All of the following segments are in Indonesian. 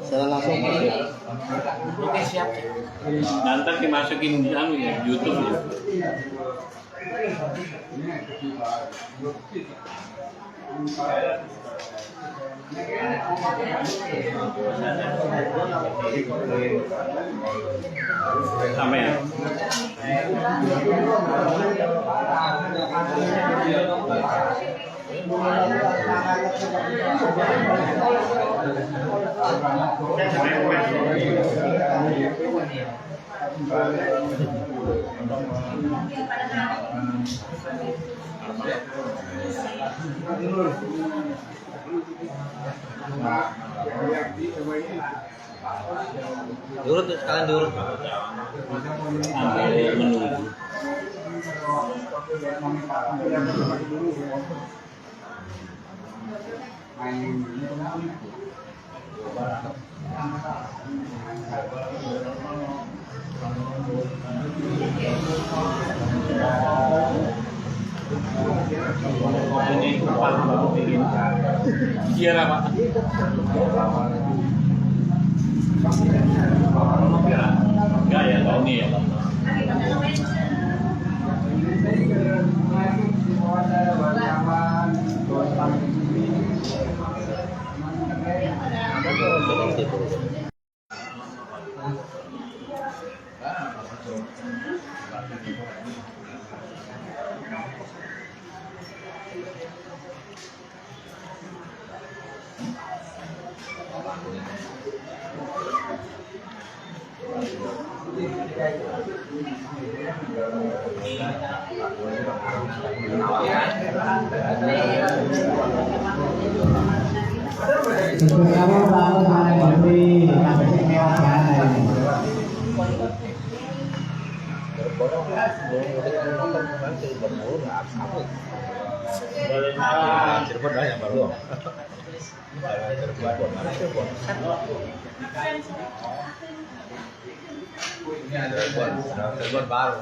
Saya langsung masuk. Oke, siap. Nanti dimasukin di YouTube ya. Sama ya. Diurut sekalian diurut. Sambil menunggu. Ini kupat baru bikin. Iya lah Pak. Enggak ya tahun ini ya. Cirebon dah yang baru. Cirebon baru.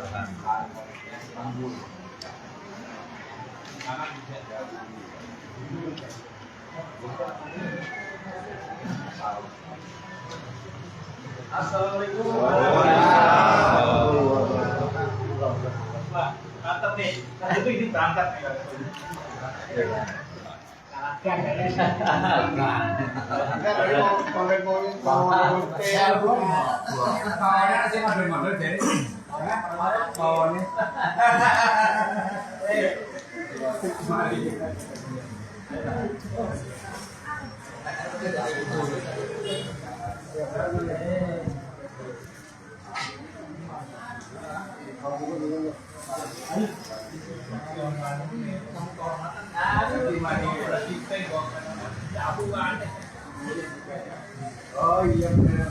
Assalamualaikum. Mantap nih. Itu ini berangkat nih. Oh iya benar.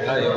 Ayo,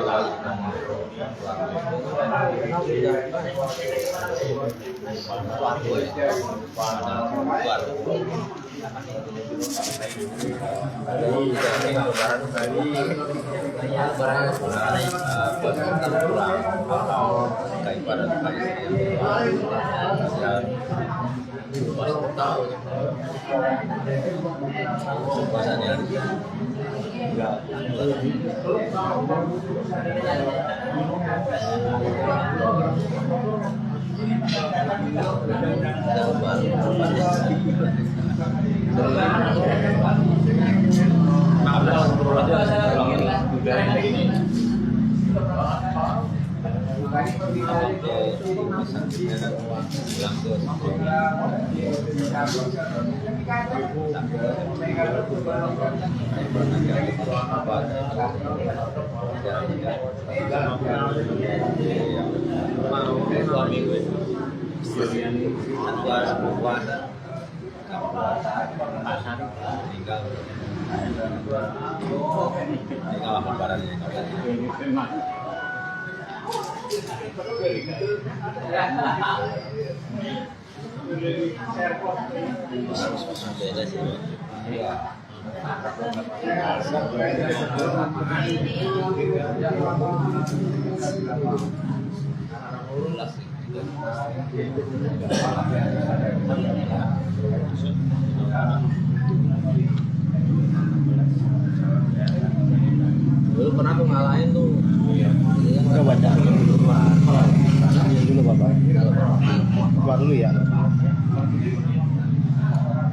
Dulu pernah aku ngalahin tuh. Enggak baca dulu Bapak. Keluar dulu ya.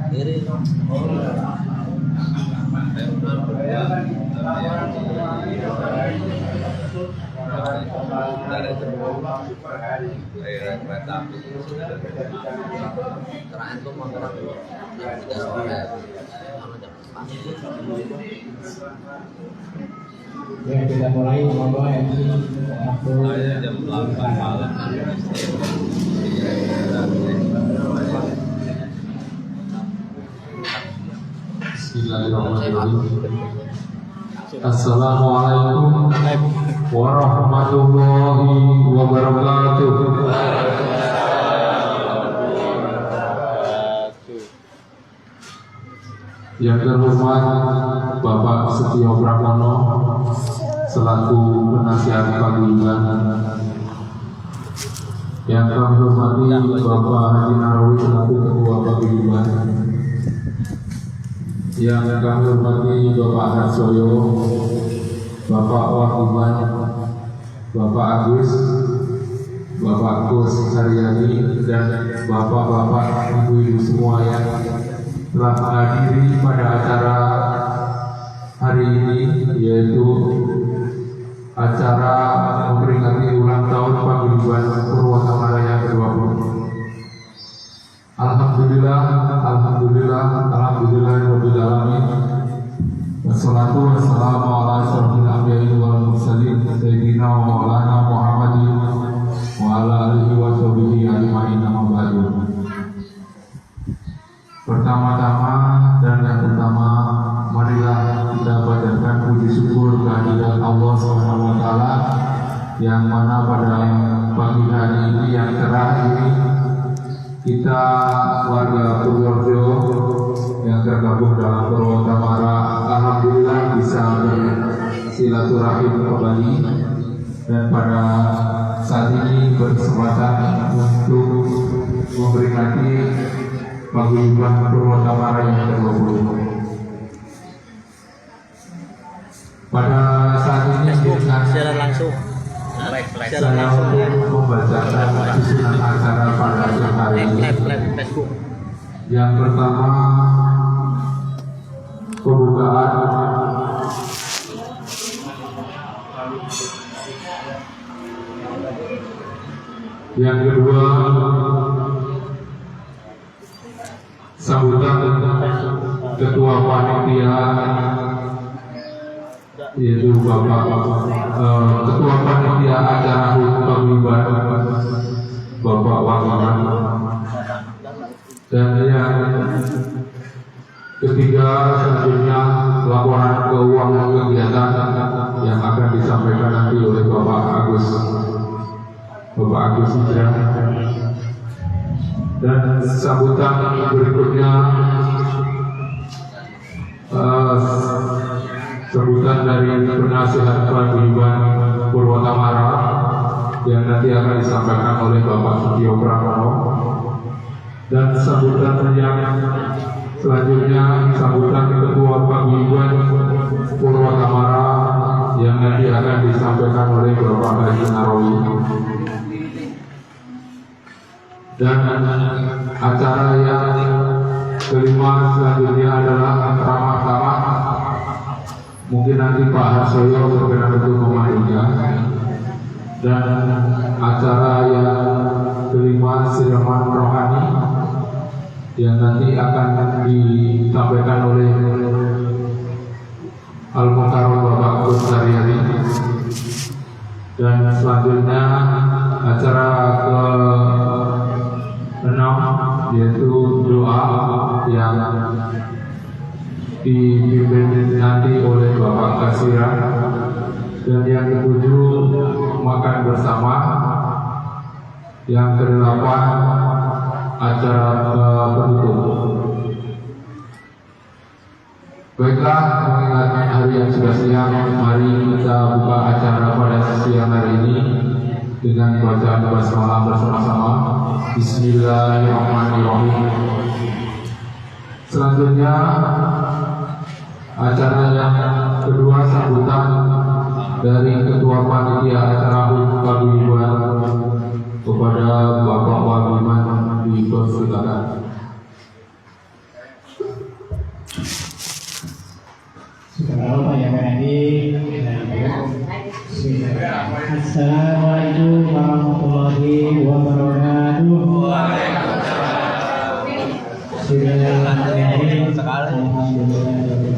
Diri. Terakhir tuh mau jam 3 sore sama jam 4. Yang kita mulai monggo MC Jam 8 malam. Bismillahirrahmanirrahim. Assalamualaikum warahmatullahi wabarakatuh. Yang terhormat Bapak Setio Pramono selaku penasihat paguyuban, yang kami hormati Bapak Haji Narawi selaku ketua paguyuban, yang kami hormati Bapak Harsoyo, Bapak Wahiban, Bapak Agus, Bapak Gus Haryadi, dan Bapak-bapak ibu-ibu semua yang telah menghadiri pada acara hari ini, yaitu acara memperingati ulang tahun paguyuban Purwakamara yang ke-20. Alhamdulillah, rabbil alamin. Wassalatu wassalamu ala asyrofil anbiya'i wal mursalin sayyidina wa maulana Muhammadin wa ala alihi wa sahbihi ajma'in, amma ba'du. Pertama-tama dan yang pertama, marilah kita panjatkan puji syukur kehadirat Allah SWT, yang mana pada pagi hari ini yang cerah ini kita warga Purworejo yang tergabung dalam Purwakamara alhamdulillah bisa bersilaturahim kembali, dan pada saat ini berkesempatan untuk memperingati paguyuban Purwakamara yang ke-20. Pada saat ini Secara langsung. saya untuk membacakan susunan acara pada hari ini. Facebook. Yang pertama, pembukaan. Yang kedua, sambutan ketua panitia, yaitu Bapak ketua panitia acara paguyuban Bapak Wahiban. Dan yang ketiga, selanjutnya laporan keuangan kegiatan yang akan disampaikan nanti oleh Bapak Agus Hijrah. Dan sambutan berikutnya sebutan dari penasihat paguyuban Purwatamara yang nanti akan disampaikan oleh Bapak Sutio Pramono, dan sambutan yang selanjutnya sambutan Ketua Paguyuban Purwatamara yang nanti akan disampaikan oleh Bapak Haji Narawi. Dan acara yang kelima selanjutnya adalah ramah tamah. Mungkin nanti Pak Harsoyo berkenan untuk memandunya. Dan acara yang kelima siraman rohani yang nanti akan disampaikan oleh Al-Mukarram Bapak Gus Saryadi. Dan selanjutnya acara ke-6 yaitu doa yang dipimpin nanti oleh Bapak Kasiran, dan yang ke-7 makan bersama, yang ke-8 acara penutup. Baiklah, mengingat hari yang sudah siang, mari kita buka acara pada siang hari ini dengan bacaan basmalah bersama-sama. Bismillahirrahmanirrahim. Selanjutnya acara yang kedua sambutan dari Ketua Panitia Acara Paguyuban kepada Bapak Wagiman dipersilakan. Bapak yang hadir, Assalamualaikum warahmatullahi wabarakatuh. Bismillahirrahmanirrahim. Alhamdulillahirrahmanirrahim.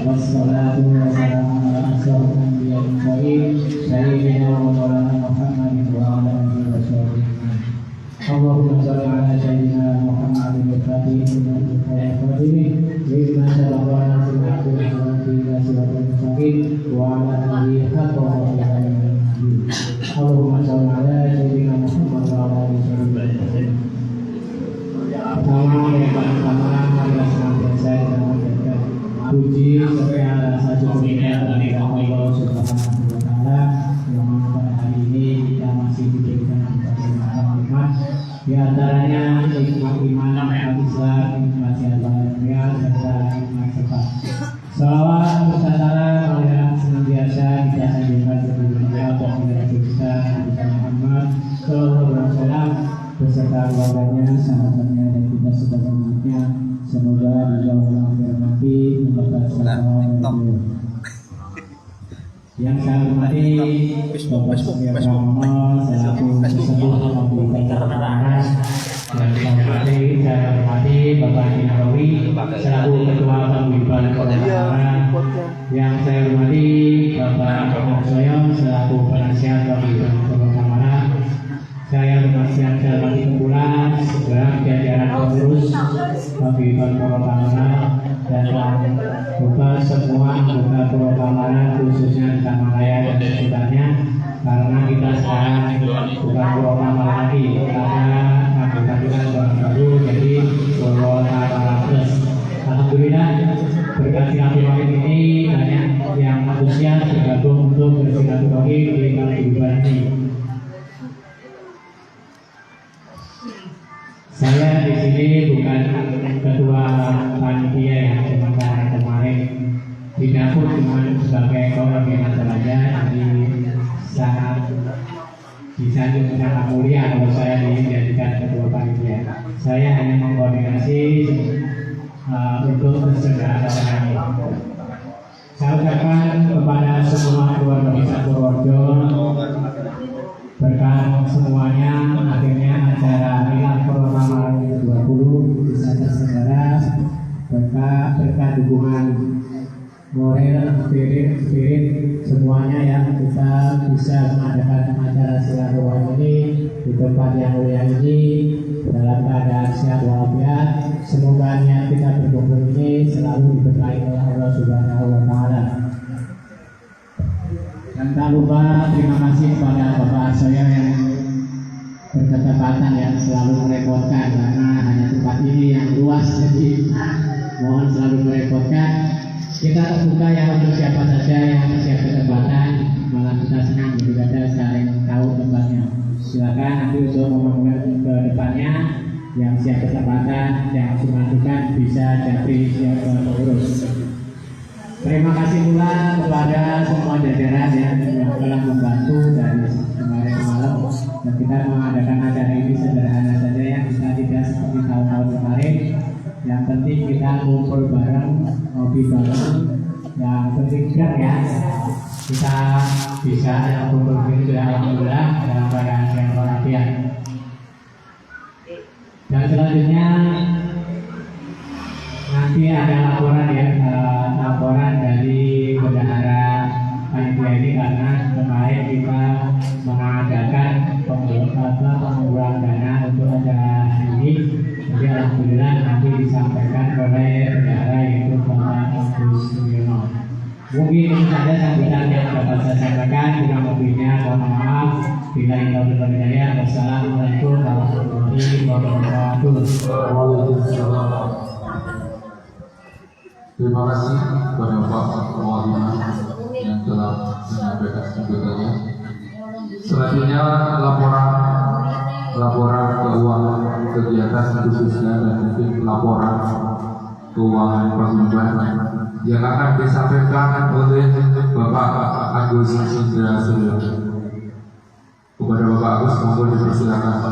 Wassalatu wassalamu ala asyrofil anbiya'i wal mursalin sayyidina wa maulana Muhammadin wa ala alihi wa sahbihi. Allahumma shalli ala sayyidina Muhammadin wa fatihih wa fatihih bima sabaqana fil haqqi wa siratal mustaqim wa ala alihi haqqa qadrihi. Allahumma shalli ala sayyidina Muhammad wa ala alihi wa sahbihi. Pertama yang paling utama adalah senantiasa kita menjadikan puji serta rasa syukur kita kepada Allah Subhanahu wa Ta'ala yang pada hari ini kita masih diberikan berbagai nikmat, di antaranya nikmat iman, nikmat Islam, nikmat sehat walafiat, serta nikmat sifat. Salawat berserta kemuliaan senantiasa kita sampaikan kepada generasi kita Nabi Muhammad Sallallahu Alaihi Wasallam beserta keluarganya, sahabatnya, dan kita sebagai umatnya. Semoga dijauh lahir nanti memberkati. Yang saya hormati Bapak Surya Pramono selaku Sesepuh Paguyuban Purwatamara, dan saya hormati Bapak Haji Narawi selaku Ketua Paguyuban Purwatamara, yang saya hormati Bapak Harsoyo selaku Penasihat Paguyuban Purwatamara. Saya hormati kumpulan segala jajaran pengurus Paguyuban Purwatamara dan Bapak semua anggota Purwatamara, khususnya di Tamalaya dan sekitarnya, karena kita sekarang bukan Purwatamara lagi, karena anggota kita baru, jadi Purwatamara Plus. Alhamdulillah berkat silaturahim ini banyak yang antusias bergabung untuk bersilaturahim di paguyuban ini. Saya di sini bukan ketua panitia yang kemarin, tidak pun cuma sebagai koordinator saja. Jadi sangat disanjung sangat mulia kalau saya dijadikan ketua panitia. Saya hanya mengkoordinasi untuk segala acara ini. Saya ucapkan kepada semua keluarga besar Purworejo, berkat semuanya akhirnya acara Milad Purwatamara 20 bisa terselenggara, berkat dukungan moral, spirit semuanya yang kita bisa mengadakan acara silaturahmi ini di tempat yang mulia ini dalam keadaan sehat walafiat. Semoga niat kita berkumpul ini selalu diberkahi oleh Allah Subhanahu wa Ta'ala. Dan tak lupa terima kasih kepada Bapak saya yang berketepatan yang selalu merepotkan, karena hanya tempat ini yang luas, jadi mohon selalu merepotkan terbuka ya untuk siapa saja yang siap kesempatan, malah kita senang jadi ada saling tahu tempatnya. Silakan nanti untuk ngomong ke depannya yang siap kesempatan, yang harus menentukan bisa japri siap ke pengurus. Terima kasih pula kepada semua jajaran yang telah membantu dari kemarin malam dan kita mengadakan acara ini sederhana saja ya, kita tidak seperti tahun-tahun kemarin. Yang penting kita kumpul bareng, ngopi bareng, yang penting kan ya kita bisa kumpul ini sudah alhamdulillah dalam keadaan sehat walafiat. Dan selanjutnya nanti ada laporan ya, laporan dari bendahara panitia ini karena kemarin kita mengadakan pengumpulan dana untuk acara ini. Jadi alhamdulillah nanti disampaikan oleh bendahara yaitu Bapak Agus Sumiono. Mungkin ini saja sambutan yang dapat saya sampaikan. Kurang lebihnya mohon maaf. Bila kita berhidayah. Wassalamualaikum warahmatullahi wabarakatuh. Waalaikumsalam. Terima kasih kepada Pak Wali yang telah menyampaikan sambutannya. Selanjutnya laporan keuangan kegiatan khususnya dan mungkin laporan keuangan paguyuban yang akan disampaikan oleh Bapak Agus Indra Suryo. Kepada Bapak Agus, mohon dipersilakan.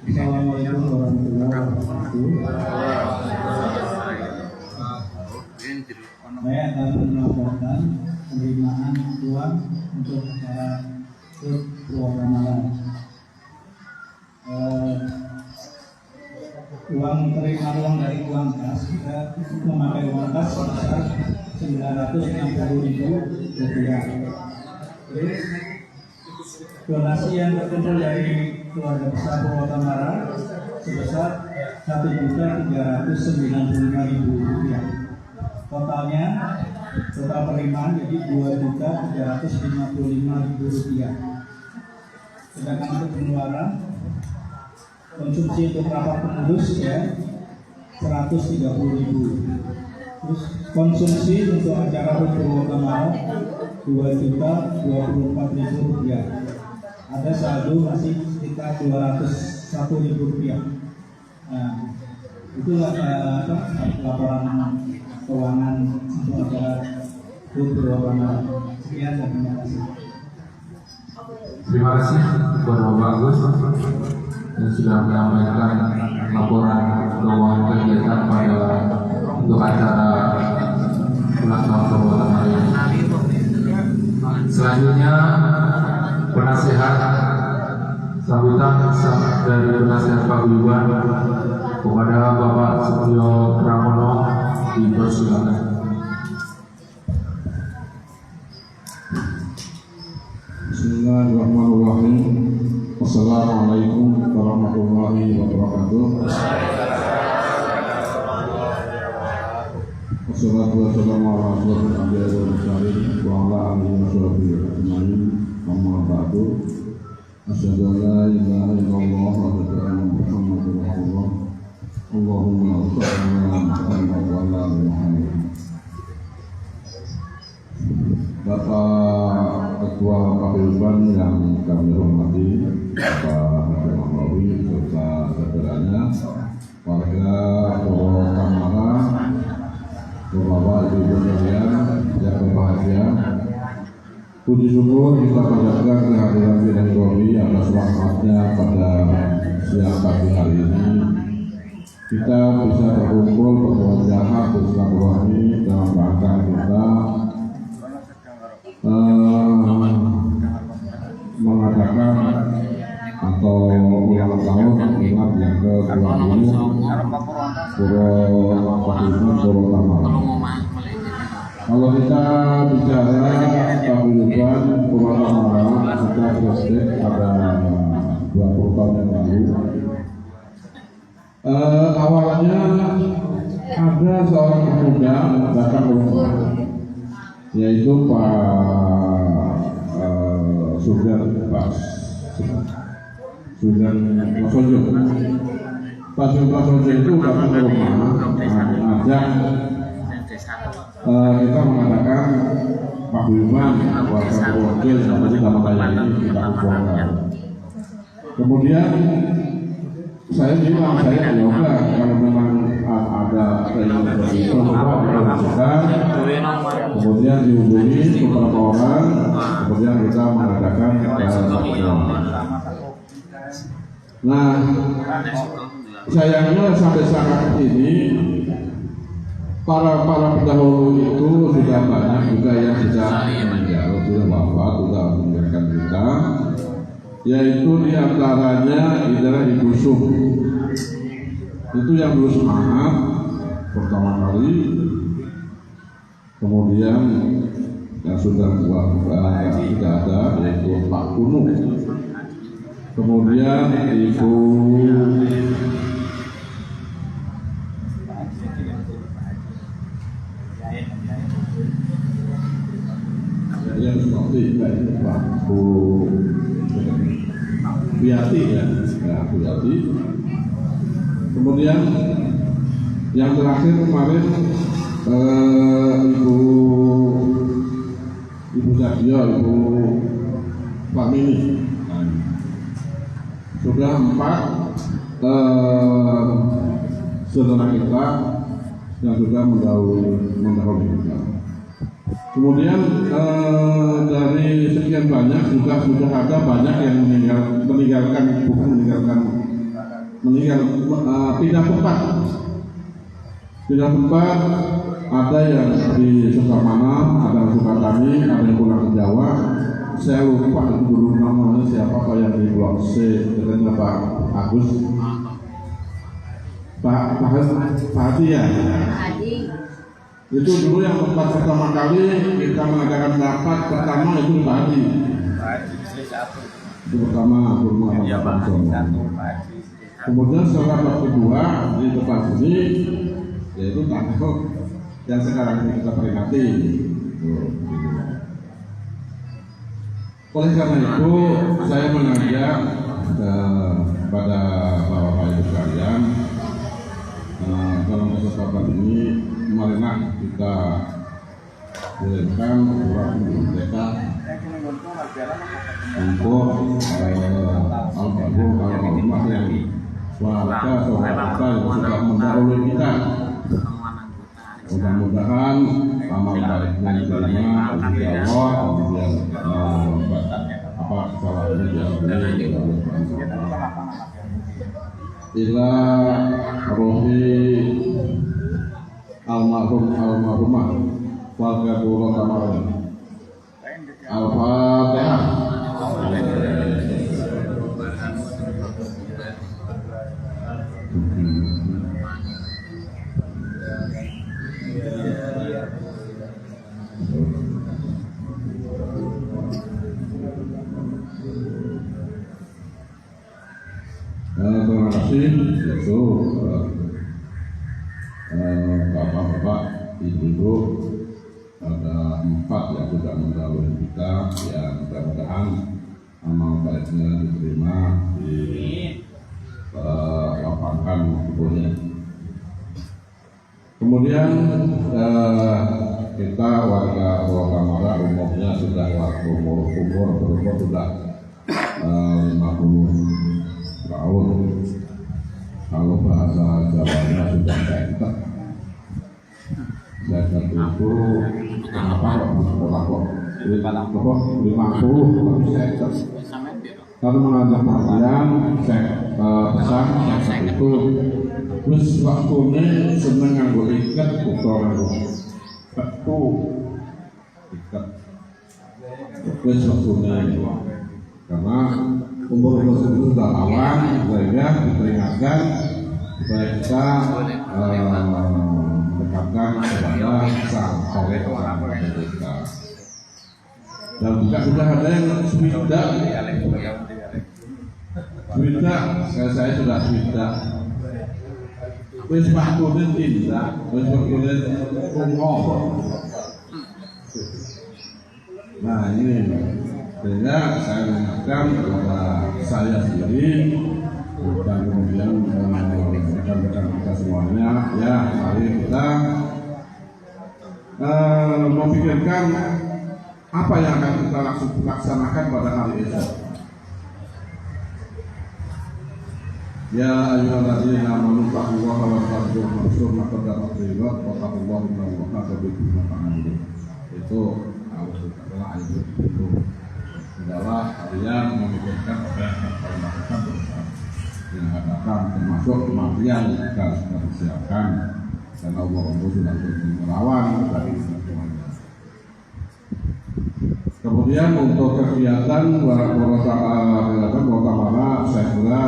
Assalamualaikum warahmatullahi wabarakatuh. Saya akan melaporkan penerimaan uang untuk acara Purwokamalan. Uang terima uang dari uang kas, kita memakai uang kas sebesar Rp960.000. Terus donasi yang terkumpul dari keluarga besar Purwokamara sebesar Rp1.395.000. Total penerimaan jadi Rp2.355.000. Sedangkan untuk pengeluaran konsumsi untuk rapat pengurus ya Rp130.000. Terus konsumsi untuk acara Purwokamara Rp2.024.000. Ada saldo masih sekitar Rp201.000. Nah, itulah laporan keuangan untuk acara Purwokamara. Sekian dan terima kasih. Terima kasih kepada Bapak Agus yang sudah menyampaikan laporan keuangan kegiatan pada untuk acara ulang tahun Purwokamara ini. Selanjutnya penasihat sambutan dari penasihat paguyuban kepada Bapak Setio Pramono dipersilakan. Bismillahirrahmanirrahim. Wassalamualaikum warahmatullahi wabarakatuh. Wassalatu wassalamu ala asyrofil anbiya'i wal mursalin wa ala alihi wa sahbihi ajma'in. Amma ba'du. Asyhadu an la ilaha illallah wa asyhadu anna Muhammadar Rasulullah. Allahumma shalli ala Muhammad wa ala ali Muhammad. Bapak Ketua Paguyuban yang kami hormati, Bapak Haji Mahmawi serta jajarannya, warga Purwokamara, Bapak Ibu sekalian yang berbahagia. Puji syukur kita panjatkan kehadiran Bidang Robi atas rahmatnya pada siang pagi hari ini. Kita bisa berkumpul berwajah bersilaturahmi dalam rangka kita mengadakan atau ulang tahun umat yang ke-20 Purwokamara. Kalau kita bicara paguyuban Purwokamara sudah selesai pada 20 tahun yang lalu. Awalnya ada seorang pemuda datang ke rumah, yaitu Pak Sudan Pak Sudan Prasojo. Pak Sudan Prasojo itu datang ke rumah, ngajak kita mengadakan paguyuban warga Purworejo yang dalam raya ini kita kumpulkan. Kemudian saya bilang saya yoga kalau memang ada yang kemudian dihubungi beberapa orang, kemudian kita mengadakan nah sayangnya sampai saat ini para pendahulu itu sudah banyak juga yang sudah meninggal, sudah wafat, sudah meninggalkan kita, yaitu diantaranya adalah Ibu Sum. Itu yang dulu semangat pertama kali, kemudian yang sudah tidak ada yaitu Pak Kuno, kemudian Ibu yang seperti Bu Biati ya, Bu Biati. Kemudian yang terakhir kemarin Ibu Sadio, Ibu Pak Mini. Sudah 4 saudara kita yang sudah mendahului kita. Kemudian dari sekian banyak juga sudah ada banyak yang pindah tempat, ada yang di Sukamana, ada yang Sukatani, ada yang pulang ke Jawa. Saya lupa itu dulu namanya siapa, Pak yang di Blok C dengan Pak Agus, Pak Hadi ya. Itu dulu yang tempat pertama kali kita mengadakan rapat pertama itu Pak Hadi. Itu pertama rumah Pak Kemudian setelah rapat kedua di tempat ini yaitu tanggal yang sekarang ini kita peringati. Oleh karena itu saya mengajak kepada bapak-bapak ibu sekalian dalam kesempatan ini marilah kita kirimkan surat merdeka untuk almarhum yang warga saudara kita yang sudah mendahului kita. Mudah-mudahan amal baiknya diterima oleh Allah, kemudian kesalahannya diampuni oleh Allah. Ila rohi almarhumah warga Pulau Kamaran. Al-Fatihah. Terima kasih itu bapak-bapak, ibu-ibu, ada 4 yang sudah mendahului kita, yang mudah-mudahan amal baiknya diterima di lapangkan kuburnya. Kemudian kita warga Pulau Kamara umumnya sudah umur sudah 50 tahun. Kalau bahasa Jawanya sudah sektor. Sektor itu kenapa sekolah kok 50 sektor. Kalau mengajak perhatian, pesan sektor itu terus waktunya seneng nganggo ikat atau nganggo betu ikat. Terus waktunya karena umur itu sudah lawan, sehingga diperingatkan supaya kita mendekatkan kepada sang soleh orang kita. Dan juga sudah ada yang swida, saya sudah swida. Wis waktunya tidak, wis waktunya umur. Nah ini Sehingga saya mengingatkan kepada saya sendiri dan kemudian rekan-rekan kita semuanya, ya mari kita memikirkan apa yang akan kita laksanakan pada hari esok. Ya ayyuhalladzina amanu taqullaha wa taqu nafsun ma qaddamat liwat wa taqullaha innallaha khabirun bima ta'malun. Itu adalah ayat itu adalah kalian memikirkan apa yang akan lakukan bersama yang akan termasuk kematian yang harus kita persiapkan karena Allah sudah melawan dari semuanya. Kemudian untuk kegiatan kegiatan saya kira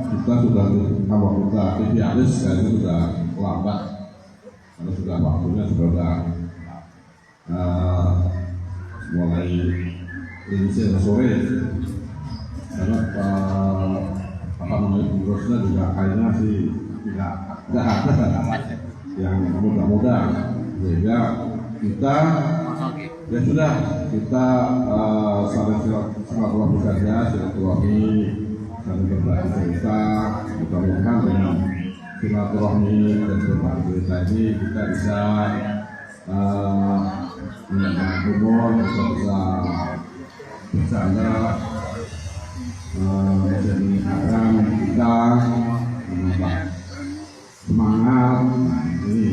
kita sudah kalau kita idealis kayaknya sudah lambat karena sudah waktunya sudah mulai inisial sore karena apa namanya pengurusnya juga kayaknya sih tidak ada yang muda-muda sehingga kita ya sudah kita saling silaturahmi saja, silaturahmi saling berbagi cerita, mudah-mudahan dengan silaturahmi dan berbagi cerita ini kita bisa menjaga humor, kita bisa bercanda, bisa meningkatkan kita menambah semangat. Ini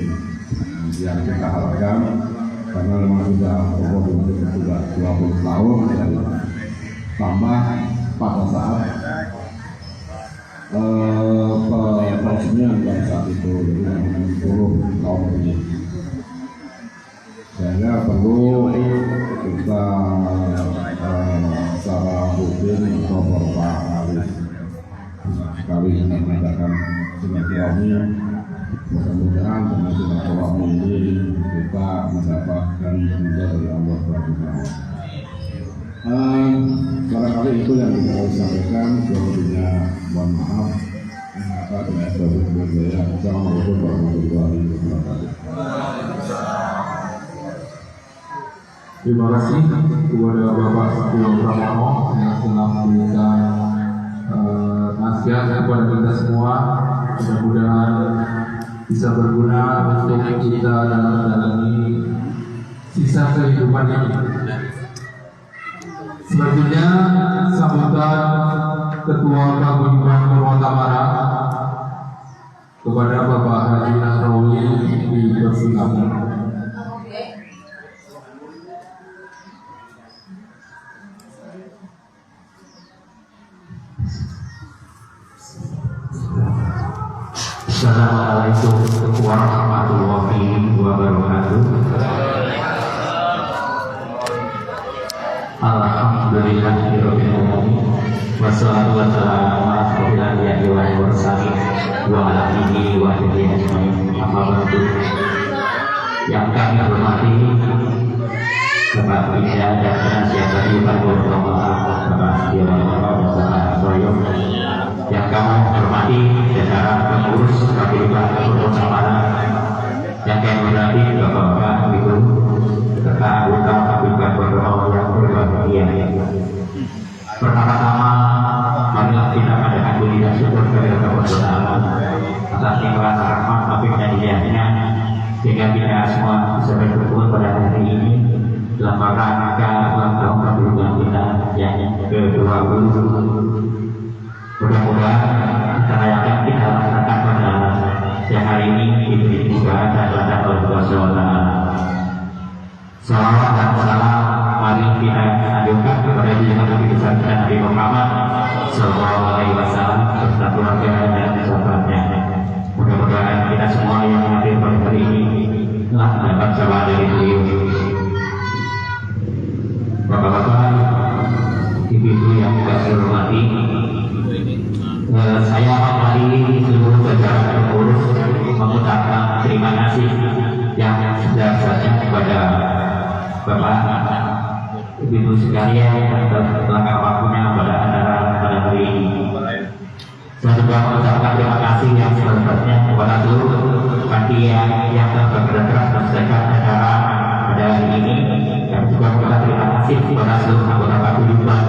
yang kita harapkan karena memang sudah sudah 20 tahun dan tambah pada saat peresmian pada saat itu jadi 10 tahun ini. Sehingga perlu kita secara rutin atau beberapa kali mengadakan silaturahmi. Mudah-mudahan dengan silaturahmi ini kita mendapatkan ridha dari Allah Subhanahu. Barangkali itu yang kita harus sampaikan. Selebihnya mohon maaf. Assalamualaikum warahmatullahi wabarakatuh. Terima kasih kepada Bapak Satrio Pramono yang telah memberikan nasihat kepada kita semua. Mudah-mudahan bisa berguna untuk kita dalam menjalani sisa kehidupan ini. Selanjutnya sambutan Ketua Paguyuban Purwakamara kepada Bapak Haji Nahrawi dipersilakan. Assalamualaikum warahmatullahi wabarakatuh. Alhamdulillahirabbil alamin. Wassalatu wassalamu ala asyrofil anbiya'i wal mursalin wa ala alihi wa sahbihi ajmain. Amma ba'du. Yang kami hormati Bapak Bisa dan Penasihat Paguyuban Purwakamara, Bapak Satrio Pramono dan Bapak Soyo. Yang kami hormati jajaran pengurus Paguyuban Purwakamara, yang kami hormati Bapak-bapak, Ibu, serta anggota Paguyuban Purwakamara yang berbahagia. Pertama-tama, marilah kita adakan puji dan syukur kepada Allah Taala atas nikmat rahmat taufik dan hidayahnya sehingga kita semua bisa berkumpul pada hari ini dalam rangka ulang tahun Paguyuban kita yang ke-20. Mudah-mudahan kita rayakan kita laksanakan pada siang hari ini diberi juga dan ladang oleh Allah SWT. Salawat dan salam mari kita anjurkan kepada junjungan Nabi besar kita Nabi Muhammad Sallallahu Alaihi Wasallam serta keluarga dan sahabatnya. Mudah-mudahan kita semua yang hadir pada hari ini telah mendapat salam dari beliau. Bapak-bapak, ibu-ibu yang saya hormati, saya mewakili seluruh jajaran pengurus mengucapkan terima kasih yang sebesar-besarnya kepada Bapak Ibu sekalian yang telah waktunya pada acara pada hari ini. Saya juga mengucapkan terima kasih yang sebesar-besarnya kepada seluruh panitia yang telah bekerja keras menyelesaikan acara pada hari ini. Dan juga mengucapkan terima kasih kepada seluruh anggota Paguyuban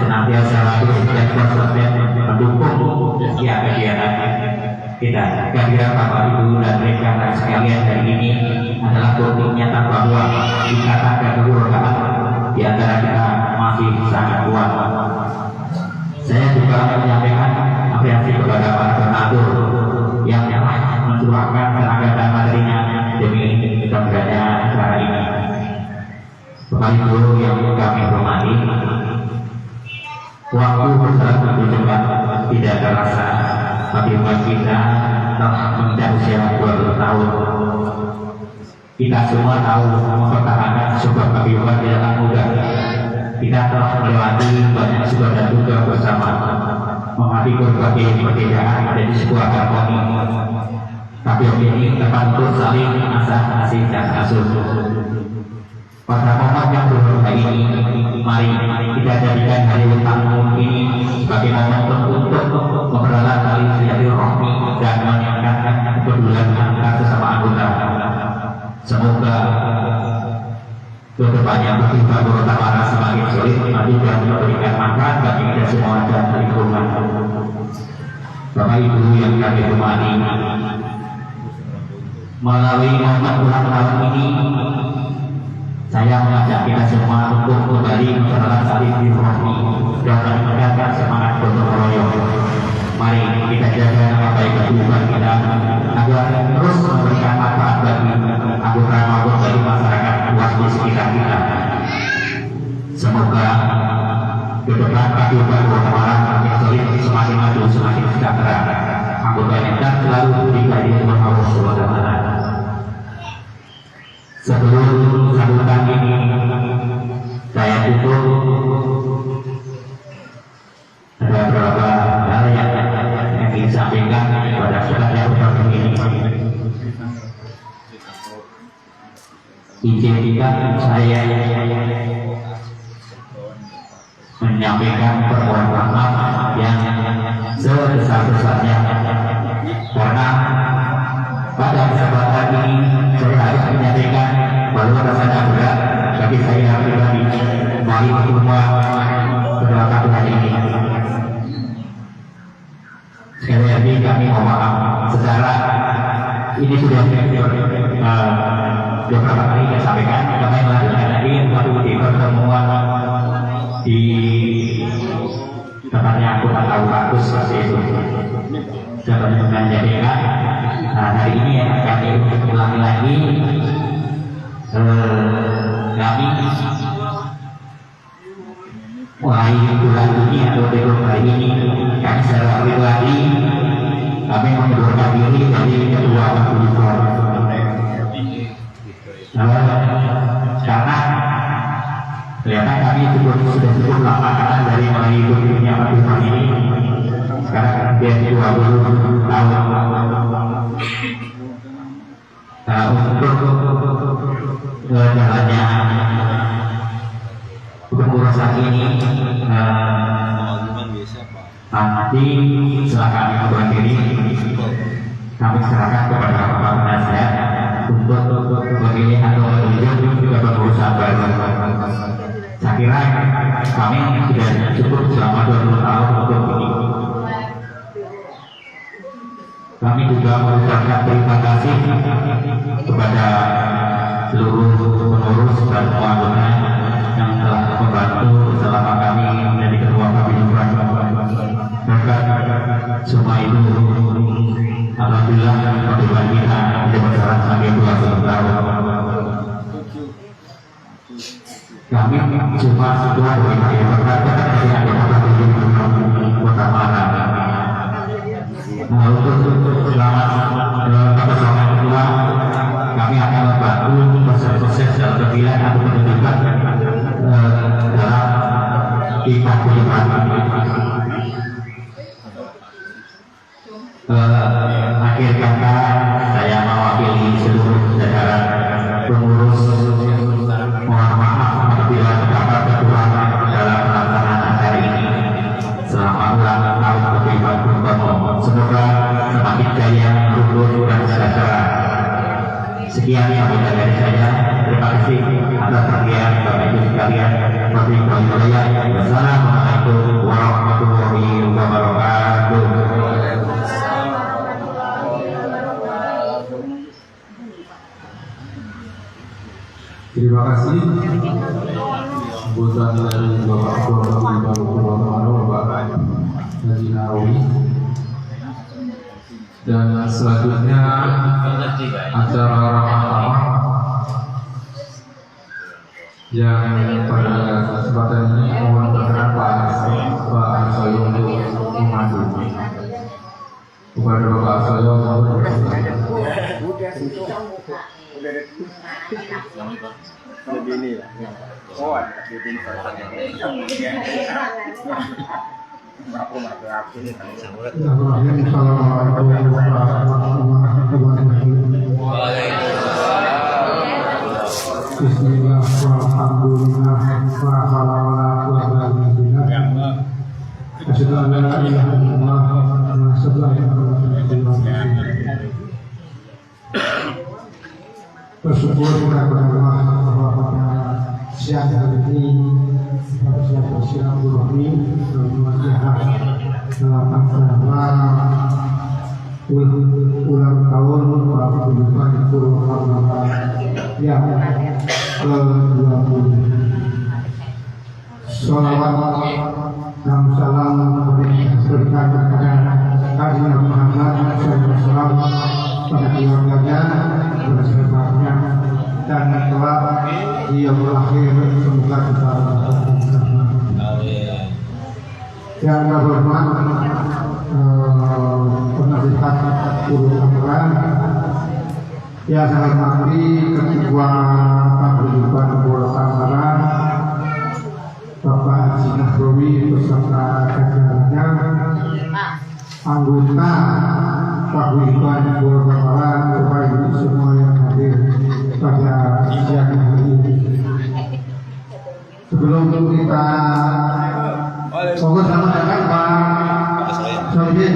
senantiasa hadir dan konsisten mendukung setiap kegiatan kita. Kehadiran Bapak Ibu dan rekan sekalian hari ini adalah bukti nyata bahwa ikatan dan kekeluargaan di antara kita masih sangat kuat. Saya juga menyampaikan apresiasi kepada para donatur yang mencurahkan tenaga dan materinya demi terjadinya acara ini. Bapak Ibu yang kami hormati, waktu berjalan begitu cepat, tidak terasa. Tapi buat kita telah menginjak usia 20 tahun. Kita semua tahu mempertahankan sebuah kehidupan tidaklah mudah. Kita telah melewati banyak suka dan duka bersama, menghadapi berbagai perbedaan menjadi sebuah harmoni. Tapi ini tepat untuk saling asah-asih dan asuh. Pada momen yang berbahagia ini, mari kita jadikan hari ulang tahun ini sebagai momentum untuk mempererat tali silaturahmi dan meningkatkan kepedulian antar sesama anggota. Semoga kedepannya pertimbangan bersama semakin solid, maju dan memberikan manfaat bagi kita semua dan lingkungan. Bapak Ibu yang kami hormati, melalui momen ulang tahun ini, saya mengajak kita semua untuk kembali mempererat tali silaturahmi dan meningkatkan semangat gotong royong. Mari kita jaga apa-apa kehidupan kita agar terus memberikan manfaat bagi anggota maupun bagi masyarakat luas di sekitar kita. Semoga ke depan kehidupan Kota Malang makin solid, semakin maju, semakin sejahtera. Anggotanya dan selalu diberkati oleh Allah Subhanahu wa Ta'ala. Sebelum sambutan ini saya tutup, ada beberapa hal yang ingin sampaikan kepada saudara seperti ini. Izinkan saya menyampaikan permohonan maaf yang sebesar-besarnya karena pada kesempatan ini saya harus menyampaikan bahwa rasanya berat bagi saya pribadi dari semua beberapa hari ini. Sekali lagi kami mohon maaf secara ini sudah beberapa kali saya sampaikan. Kami melanjutkan lagi waktu di pertemuan di tempatnya Kota Kabupaten seperti itu. Dapat menyampaikan. Nah, hari ini kami ulangi lagi. Kami mulai bulan ini atau Februari ini kami secara pribadi kami mengundurkan diri dari ketua Majelis karena ternyata kami sudah cukup lama karena dari mulai berdirinya Majelis ini sekarang dia 20 tahun. Untuk jalannya pengurusan ini nanti setelah kami membuat diri kami serahkan kepada Bapak Penasihat untuk memilih atau menunjuk ke pengurusan baru. Saya kira kami sudah cukup selama 20 tahun untuk ini. Kami juga mengucapkan terima kasih kepada seluruh pengurus dan anggota yang telah membantu selama kami menjadi ketua Kabinet. Maka semua itu alhamdulillah perjuangan kita bisa berjalan sampai 20 tahun. Kami cuma sebuah yang berkata dari anggota Kabinet Kota Malang. Untuk selama kebersamaan kedua kami akan membantu proses-proses dalam pemilihan atau penunjukan dalam tingkat kehidupan. Akhir kata saya mewakili seluruh jajaran pengurus mohon maaf apabila terdapat kekurangan dalam pelaksanaan acara ini selama ulang tahun kehidupan Bung Tomo. Semoga semakin jaya, rukun dan sejahtera. Sekian yang dari saya. Terima kasih atas perhatian Bapak Ibu sekalian. Wassalamualaikum warahmatullahi wabarakatuh. Assalamualaikum warahmatullahi wabarakatuh. Terima kasih sambutan dari Bapak Ketua Bapak Haji Nawawi. Dan selanjutnya acara ramah tamah yang pada kesempatan ini mohon berkenan Pak Arsoyo untuk memandu. Kepada Bapak Arsoyo mohon berkenan. Lebih ini ya. Oh, lebih ini. Bismillah, walhamdulillah, wa ala asyhadu an la ilaha illallah wa asyhadu anna bersyukur kepada Allah bahwa pada siang hari ini pada siang Burhani dalam acara ulang tahun kehidupan Purwakarta yang ke-20. Sholawat dan salam berikan kepada Nabi Muhammad SAW pada keluarganya, pada sahabatnya, dan telah dia berakhir semoga kita yang berhormat penasihat Purwakarta yang saya hormati Ketua Paguyuban Purwakarta Bapak Haji Nawawi beserta jajarannya, anggota Paguyuban Purwakarta, Bapak Ibu semua yang hadir pada siang hari ini. Sebelum kita fokus sama dengan Pak Sohib,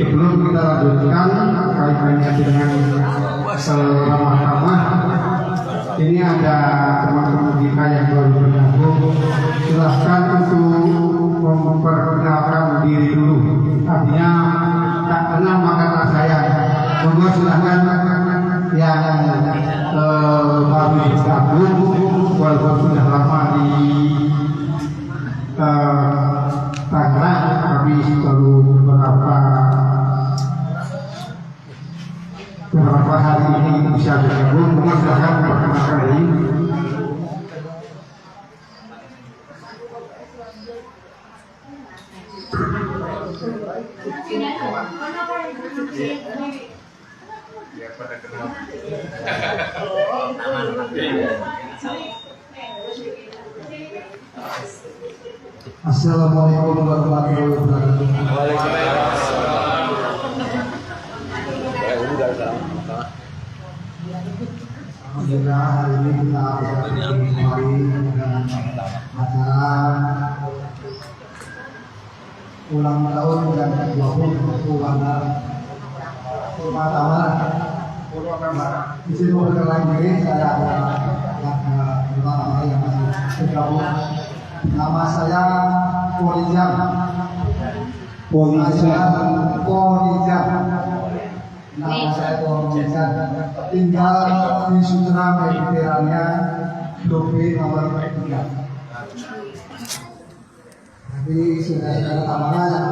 sebelum kita lanjutkan kaitannya dengan ramah tamah, ini ada teman-teman kita yang baru bergabung. Silahkan untuk memperkenalkan diri dulu. Artinya tak kenal maka tak sayang. Monggo silahkan yang baru bergabung walaupun sudah lama di Tangerang, tapi baru beberapa hari ini bisa bergabung. Monggo silahkan memperkenalkan diri. Assalamualaikum warahmatullahi wabarakatuh. Alhamdulillah hari ini kita kembali dengan acara ulang tahun yang ke-20 Purwakarta. Di sini berkenaan diri saya adalah yang masih bergabung. Nama saya Polijam. Nama saya Polijam. Tinggal di Sutra Mediterania, Dopi nomor 3. Jadi saudara-saudara tamanya yang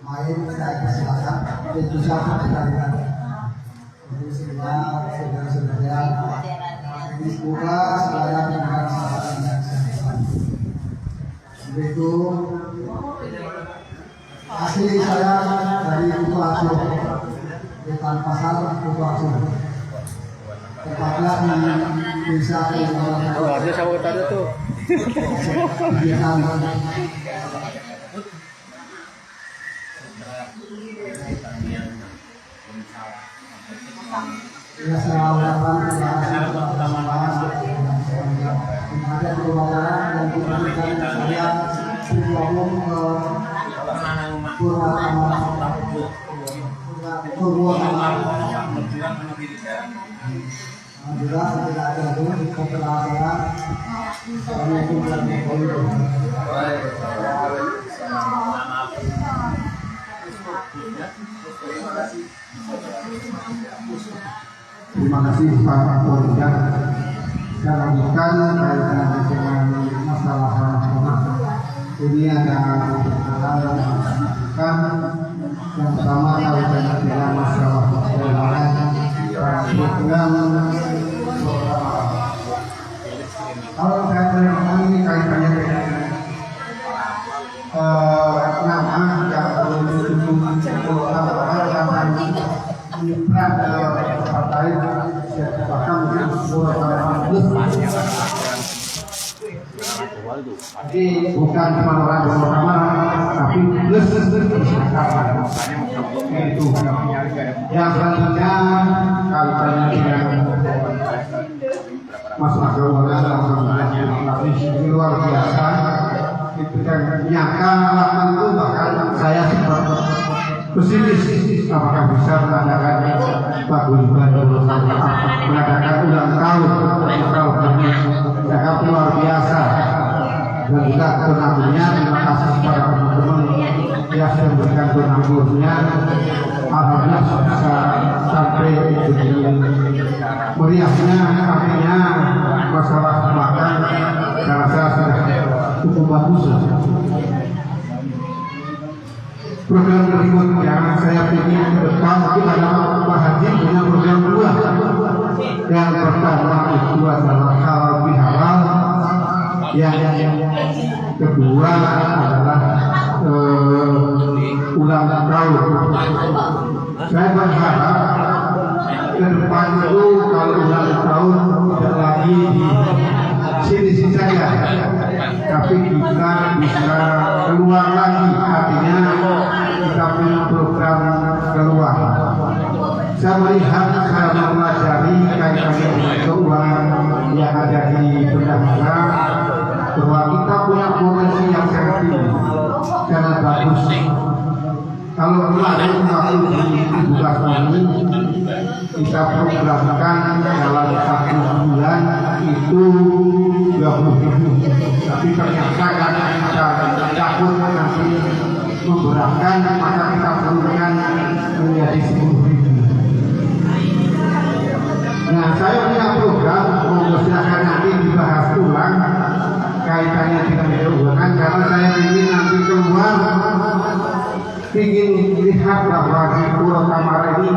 main saya persilakan dan bisa berkaitan. Jadi semua saudara-saudara ini semoga saya dengan sahabat yang sehat. Begitu asli saya dari Kutu Asuh, di Pasar Kutu Asuh. Tepatnya di desa Kutu. Oh, ada sawah tadi tuh. Ya, saya ucapkan ada perwakilan dan pimpinan saya bergabung ke Purwakarta. Alhamdulillah tidak ada dulu di keberlangsungan Assalamualaikum warahmatullahi wabarakatuh. Terima kasih Pak Kapolda. Saya lanjutkan kaitan dengan masalah nasional. Ini ada hal yang disampaikan. Yang pertama kaitan dengan masalah keselamatan program. Kalau saya terangkan ini kaitannya dengan nama yang belum cukup yang menyeberang partai bahkan mungkin jadi bukan cuma orang bersama tapi plus itu yang selanjutnya kaitannya dengan masalah keuangan ini luar biasa itu yang nyangka lakukan itu bahkan saya sempat pesimis apakah bisa mengadakan paguyuban mengadakan ulang tahun ini sangat luar biasa dan juga penanggunya. Terima kasih kepada teman-teman yang sudah memberikan penanggunya. Alhamdulillah bisa sampai begini meriahnya. Artinya masalah makan saya rasa sudah cukup bagus. Program berikutnya saya ingin ke depan mungkin ada Pak Haji punya program kedua. Yang pertama itu adalah halal bihalal, yang kedua adalah ulang tahun. Saya berharap ke depan itu kalau ulang tahun tidak lagi di sini saja, tapi kita bisa keluar lagi, artinya kita punya program keluar. Saya melihat, saya mempelajari kaitannya dengan keuangan yang ada di bendahara bahwa kita punya potensi yang sangat tinggi, sangat bagus. Kalau kemarin waktu di 17 ini kita programkan dalam 1 bulan itu 20.000, tapi ternyata karena kita takut nanti memberatkan, maka kita turunkan menjadi 10.000. Nah, saya punya program, silakan nanti dibahas ulang kaitannya dengan keuangan, karena saya ingin nanti keluar, ingin lihat bahwa di Pulau Kamara ini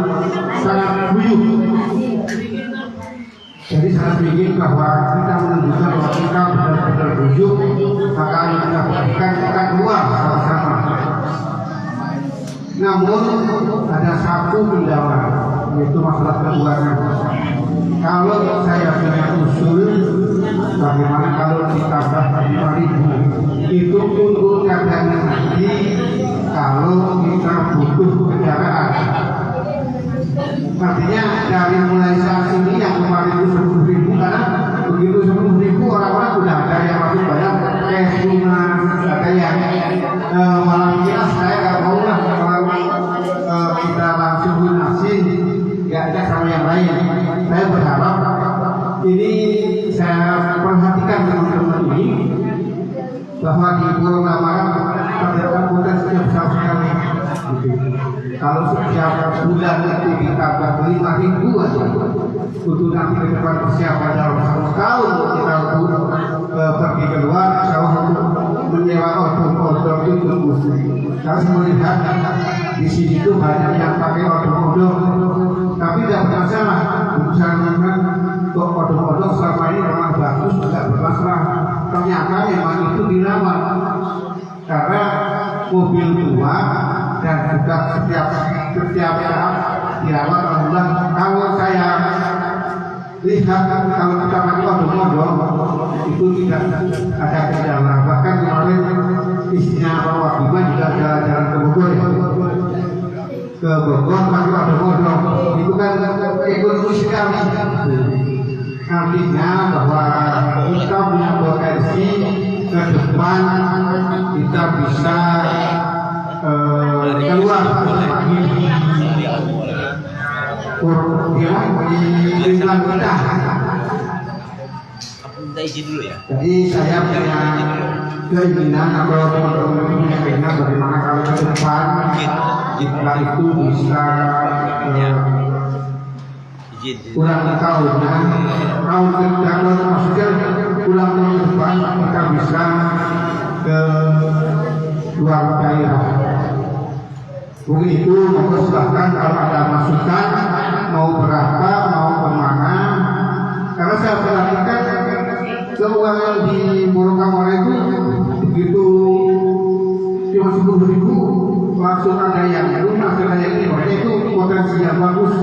sangat guyup. Jadi saya ingin bahwa kita menunjukkan bahwa kita benar-benar guyup, maka kita berikan, kita keluar sama-sama. Namun ada satu kendala, yaitu masalah keuangan. Kalau saya punya usul, bagaimana kalau ditambah 5.000 itu untuk cadangan nanti kalau kita butuh kendaraan. Artinya dari mulai saat ini yang kemarin itu 10.000, karena begitu 10.000 orang-orang sudah ada yang masuk bayar cash lunas, ada yang malah kira saya nggak mau lah kalau kita langsung lunasin, nggak ada sama yang lain. Saya berharap ini saya perhatikan teman-teman ini bahwa di Pulau Kamara terdapat potensi yang besar sekali. Kalau setiap bulan itu ditambah 5.000 aja untuk nanti ke depan persiapan dalam 1 tahun kita untuk pergi keluar, jauh untuk menyewa odong-odong itu tunggu. Saya melihat di sini itu banyak yang pakai odong-odong, tapi tidak bermasalah. Misalnya kok odong-odong selama ini memang bagus, tidak bermasalah. Ternyata memang itu dirawat karena mobil tua dan juga setiap saat dirawat. Alhamdulillah, kalau saya lihat kalau kita pakai odong-odong itu tidak ada kendala. Bahkan kemarin istrinya Pak Wagima juga jalan-jalan ke Bogor, pakai odong-odong. Itu kan ekonomi sekali. Artinya bahwa kita punya potensi ke depan kita bisa keluar lagi. di lingkungan kita. Minta izin dulu ya. Jadi saya punya keinginan atau teman-teman punya keinginan bagaimana kalau ke depan jika itu bisa ulang tahunan maksudnya ulang tahun depan kita bisa ke luar daerah. Mungkin itu monggo silahkan kalau ada masukan mau berapa mau kemana, karena saya perhatikan keuangan di Murukamora itu begitu cuma 10.000 langsung ada yang langsung ada yang ini, makanya itu potensi yang bagus.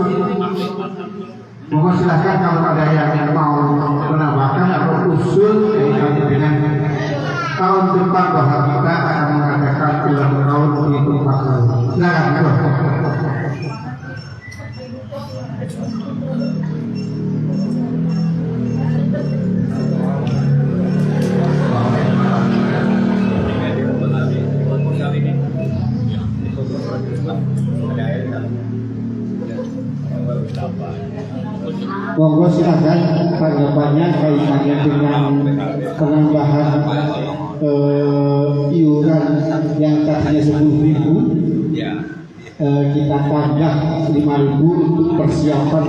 Monggo silahkan kalau ada yang mau menambahkan atau usul dengan tahun depan bahwa kita akan mengadakan ulang tahun di tempat lain. Silakan. Monggo silakan tanggapannya kaitannya dengan penambahan iuran yang tadinya 10.000 kita tambah 5.000 untuk persiapan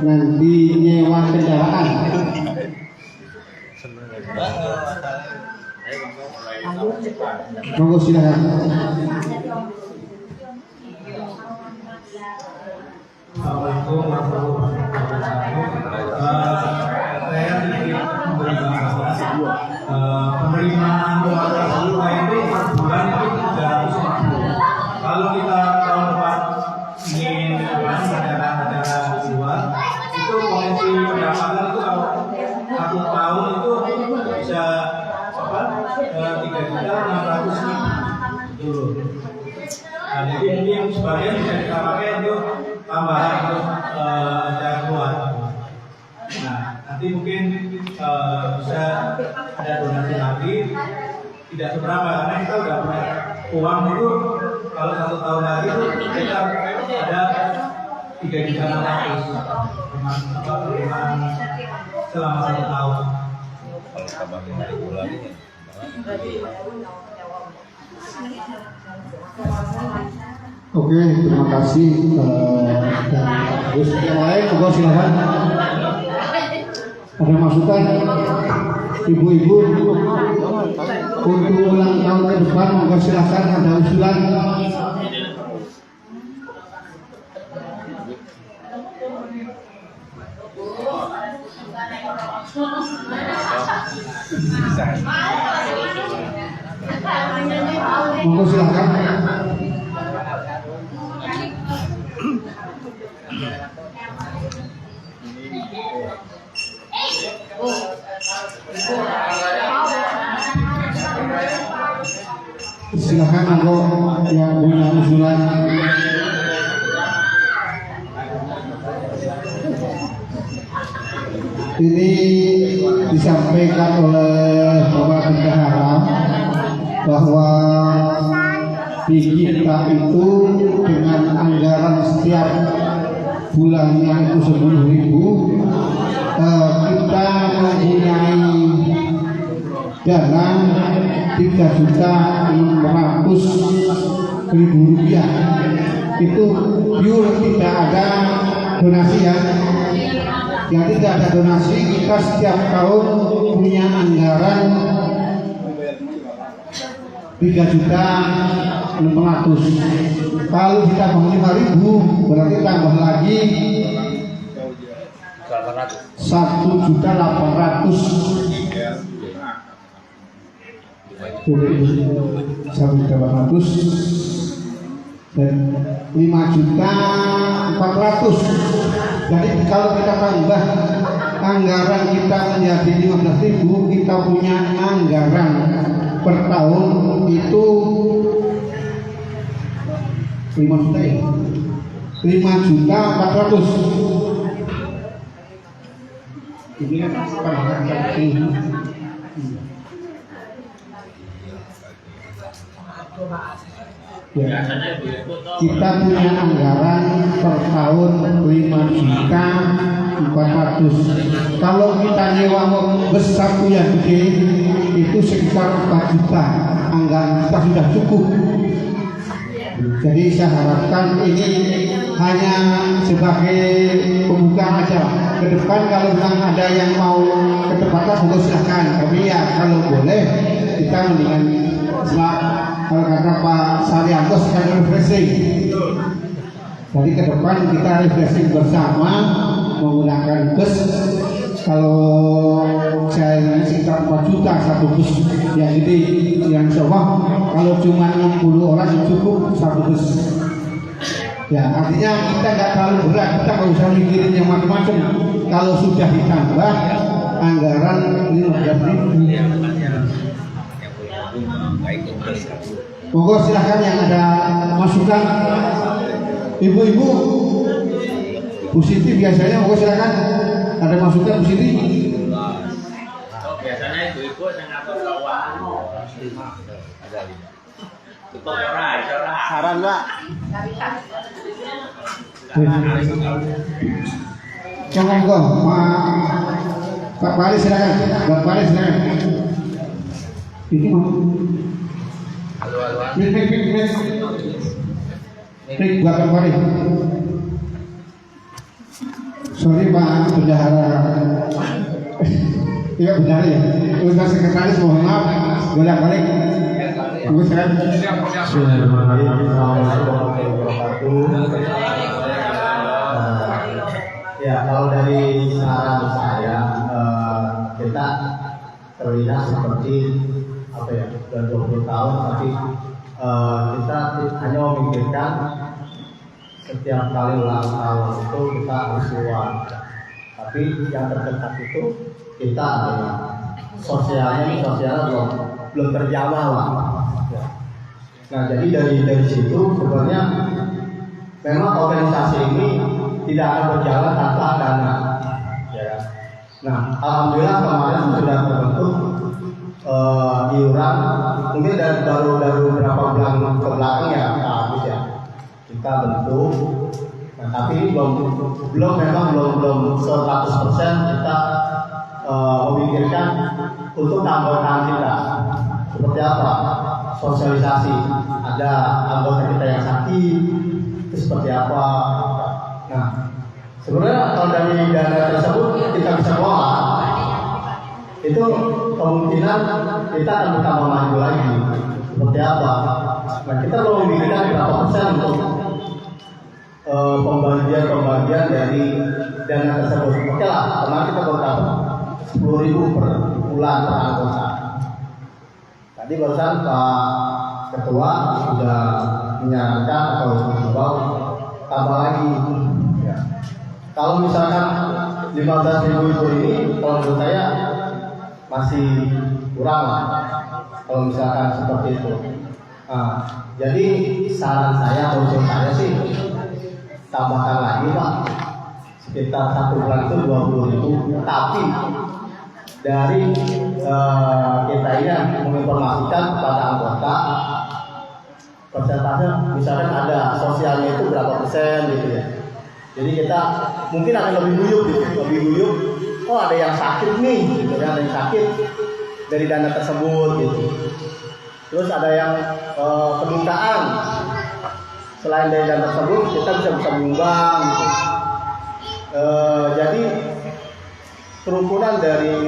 nanti nyewa kendaraan. Monggo silakan. Assalamualaikum warahmatullahi wabarakatuh. Saya memberi bahasa penerimaan keluarga semua itu per bulan itu 300.000. Kalau kita tahun depan ingin acara-acara di luar, itu potensi pendapatan itu kalau 1 tahun itu bisa 3.600.000 dulu. Nah, jadi mungkin sebagian bisa kita pakai untuk tambahan untuk acara keluar. Nah, nanti mungkin bisa ada donasi lagi, tidak seberapa karena kita udah punya uang itu kalau 1 tahun lagi itu kita ada 3.600.000 dengan selama 1 tahun. Kalau tambahin dari bulan ini. Oke, terima kasih. Dan yang lain, monggo silakan. Ada masukan, ibu-ibu untuk ulang tahun ke depan, monggo silakan. Ada usulan. Monggo silakan. Silakan monggo yang punya usulan. Ini disampaikan oleh Bapak Bendahara bahwa di kita itu dengan anggaran setiap bulannya itu 10.000, kita mempunyai dana 3.600.000 rupiah. Itu pure, tidak ada donasi ya. Yang tidak ada donasi, kita setiap tahun punya anggaran 3.600.000. Kalau kita bangun 5.000, berarti tambah lagi 1.800.000. 1.800.000 dan 5.400.000. Jadi kalau kita tambah anggaran kita menjadi 15.000, kita punya anggaran per tahun itu 5.400.000. Ini kan Ya. Kita punya anggaran per tahun 5.400.000. Kalau kita nyewa bus satu yang gede itu sekitar 4 juta. Anggaran kita sudah cukup. Jadi saya harapkan ini hanya sebagai pembukaan aja. Ke depan kalau memang ada yang mau ke tempatnya silahkan. Tapi ya kalau boleh kita mendingan kalau kata Pak Saryanto sekalian refreshing. Jadi ke depan kita refreshing bersama menggunakan bus. Kalau saya sekitar 4 juta satu bus yang ini yang coba kalau cuma 60 orang cukup satu bus. Ya artinya kita nggak terlalu berat, kita nggak usah mikirin yang macam-macam. Kalau sudah ditambah anggaran 15.000. Monggo silahkan yang ada masukan. Ibu-ibu Bu Siti biasanya monggo silahkan ada masukan Bu Siti. Biasanya ibu-ibu yang ngatur keuangan. Saran Pak. Monggo Pak Pali silahkan. Pak Pali silahkan. Ini mau. Mik buat Pak Pali. Sorry Pak Bendahara. Iya benar ya. Ustaz Sekretaris mohon maaf. Bolak-balik. Ya kalau dari saran saya kita terlihat seperti apa ya sudah 20 tahun tapi kita hanya memikirkan setiap kali ulang tahun itu kita harus keluar, tapi yang terdekat itu kita sosialnya belum terjamah lah. Nah jadi dari situ sebenarnya memang organisasi ini tidak akan berjalan tanpa dana. Ya. Nah alhamdulillah kemarin sudah terbentuk iuran, mungkin baru beberapa bulan ke belakang ya habis ya kita bentuk. Nah tapi ini belum 100% kita memikirkan untuk anggota kita seperti apa, sosialisasi, ada anggota kita yang sakit itu seperti apa. Nah sebenarnya kalau dari dana tersebut kita bisa kelola, itu kemungkinan kita akan bertambah maju lagi seperti apa. Nah kita perlu memikirkan berapa persen untuk pembagian dari dana tersebut. Oke lah, kemarin kita berapa 10.000 per bulan per anggota. Tadi barusan Pak Ketua sudah menyarankan atau mencoba tambah lagi. Ya. Kalau misalkan 15.000 itu ini, kalau menurut saya masih kurang lah. Kalau misalkan seperti itu. Nah, jadi saran saya, usul saya sih tambahkan lagi Pak. Sekitar 1 bulan itu 20.000. Tapi dari kita ini menginformasikan kepada anggota persentase, misalkan ada sosialnya itu berapa persen gitu ya. Jadi kita mungkin akan lebih guyup. Oh ada yang sakit nih, gitu kan, ada yang sakit dari dana tersebut gitu. Terus ada yang kedukaan, selain dari dana tersebut kita bisa menyumbang gitu. Jadi kerukunan dari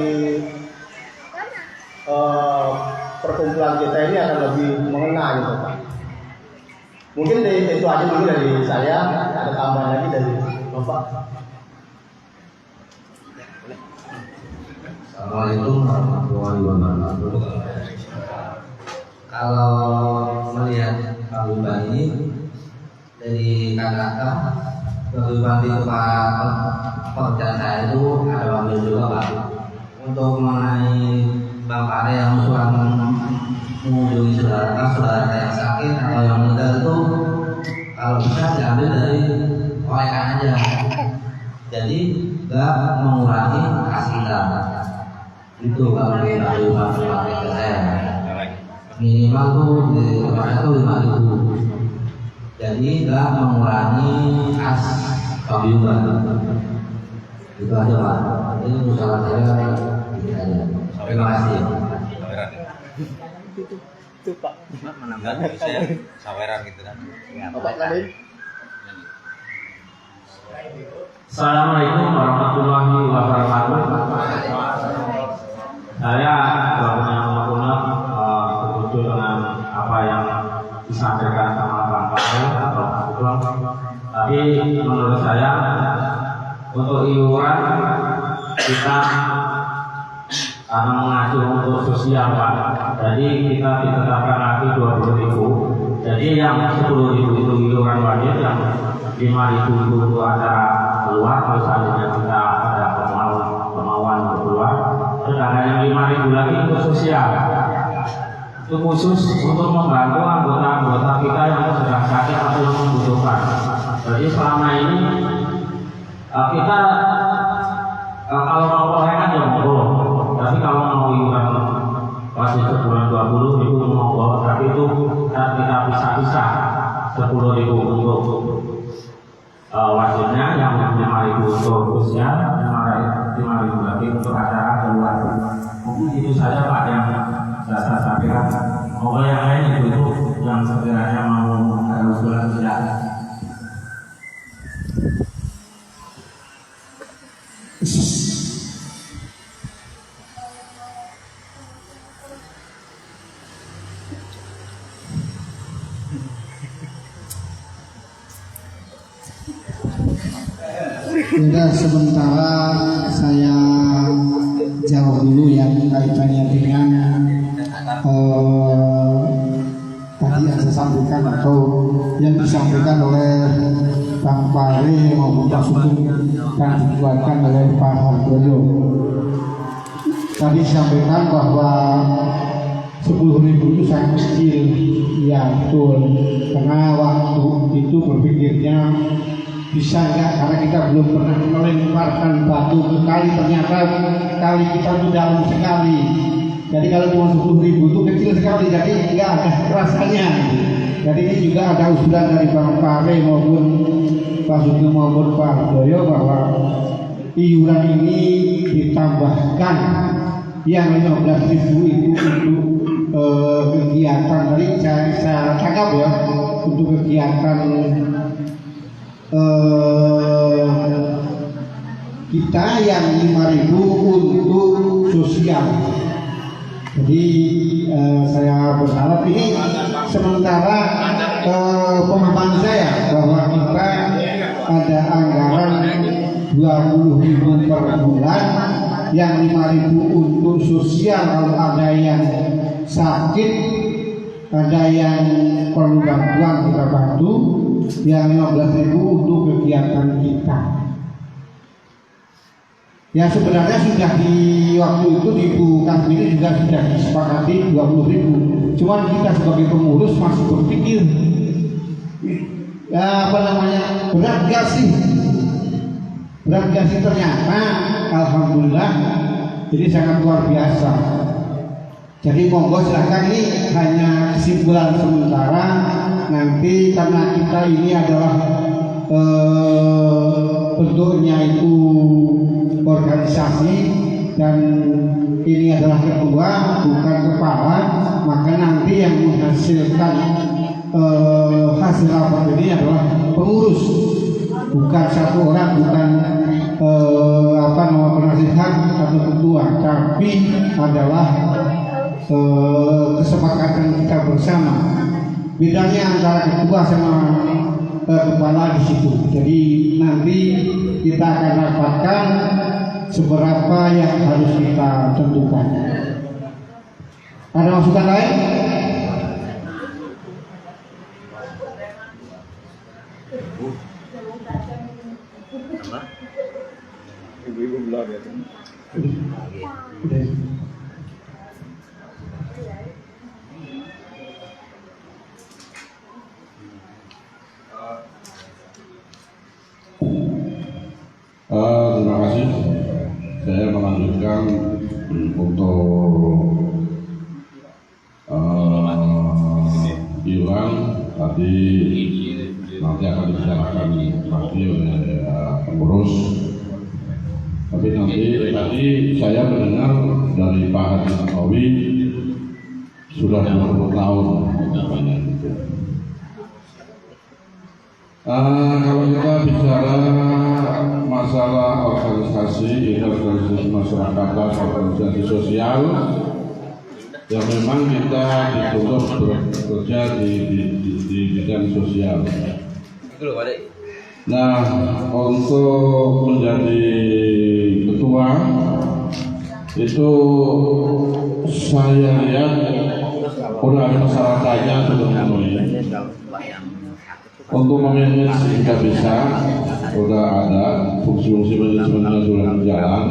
perkumpulan kita ini akan lebih mengena gitu Pak. Mungkin itu aja dulu dari saya, ada tambahan lagi dari Bapak. Assalamualaikum warahmatullahi wabarakatuh. Kalau melihat kehidupan ini dari kata-kata kehidupan itu pekerjaan saya itu ada wakil juga Pak. Untuk mengenai Bang Pare yang suka mengunjungi saudara yang sakit atau yang meninggal itu kalau bisa diambil dari kolekan aja. Jadi nggak mengurangi kas kita. Itu kalau kita kehidupan saya minimal tuh di tempatnya tuh 5.000. jadi nggak mengurangi as paguyuban. Itu aja Pak. Ini usaha saya ini aja. Terima kasih. Itu Pak. Menanggapi saya saweran gitu kan. Bapak Kadin. Assalamualaikum warahmatullahi wabarakatuh. Saya punya unek setuju dengan apa yang disampaikan sama Bang Pak atau Pak Sugeng. Tapi menurut saya untuk iuran kita karena mengacu untuk sosial Pak. Jadi kita ditetapkan lagi 20.000. Jadi yang 10.000 itu iuran wajib, yang 5.000 itu untuk acara keluar, kalau seandainya kita ada kemauan untuk keluar. Sedangkan yang 5.000 lagi untuk sosial. Itu khusus untuk membantu anggota-anggota kita yang sedang sakit atau yang membutuhkan. Jadi selama ini kita kalau mau kolekan ya monggo, tapi kalau mau iuran pasti sebulan 20.000 monggo, tapi itu kita pisah-pisah 10.000 untuk wajibnya, yang 5.000 untuk sosial, 5.000 lagi untuk acara keluar. Mungkin itu saja Pak yang saya sampaikan. Monggo yang lain itu yang sekiranya mau ada usulan silakan. Sudah sementara saya jawab dulu ya kaitannya dengan tadi yang saya sampaikan atau yang disampaikan oleh Bang Pare maupun Pak Sugeng dan dikeluarkan oleh Pak Hardoyo. Tadi disampaikan bahwa 10.000 itu sangat kecil, ya betul, karena waktu itu berpikirnya bisa enggak, karena kita belum pernah melemparkan batu ke kali, ternyata kali kita itu dalam sekali. Jadi kalau cuma 10.000 itu kecil sekali, jadi enggak ada rasanya. Jadi ini juga ada usulan dari Bang Pare maupun Pak Sugeng maupun Pak Hardoyo bahwa iuran ini ditambahkan yang 15.000 itu untuk kegiatan, tadi saya tangkap ya, untuk kegiatan kita yang 5.000 untuk sosial. Jadi saya berharap ini sementara pemahaman saya bahwa kita ada anggaran 20.000 per bulan, yang 5.000 untuk sosial kalau ada yang sakit, ada yang perlu bantuan kita bantu, yang 15.000 untuk kegiatan kita. Ya sebenarnya sudah di waktu itu di Bu Kasmini juga sudah disepakati 20.000. Cuman kita sebagai pengurus masih berpikir ya berat gak sih? Berat gak sih? Ternyata alhamdulillah ini sangat luar biasa. Jadi monggo silahkan, ini hanya kesimpulan sementara. Nanti karena kita ini adalah bentuknya itu organisasi dan ini adalah ketua bukan kepala, maka nanti yang menghasilkan hasil rapat ini adalah pengurus, bukan satu orang, bukan penasihat atau ketua, tapi adalah kesepakatan kita bersama. Bedanya antara ketua sama kepala di situ. Jadi nanti kita akan rapatkan seberapa yang harus kita tentukan. Ada masukan lain? Ibu-ibu belum ya. Terima kasih. Saya melanjutkan untuk iuran tadi nanti akan dibicarakan lagi oleh pengurus. Tapi nanti tadi saya mendengar dari Pak Haji Nakawi sudah 20 tahun katanya gitu. Kalau kita bicara masalah organisasi masyarakat, organisasi sosial, yang memang kita dituntut bekerja di bidang sosial. Nah, untuk menjadi ketua itu saya lihat udah ada persyaratannya sudah memenuhi. Untuk memanage jika bisa, sudah ada fungsi-fungsi manajemennya sudah berjalan,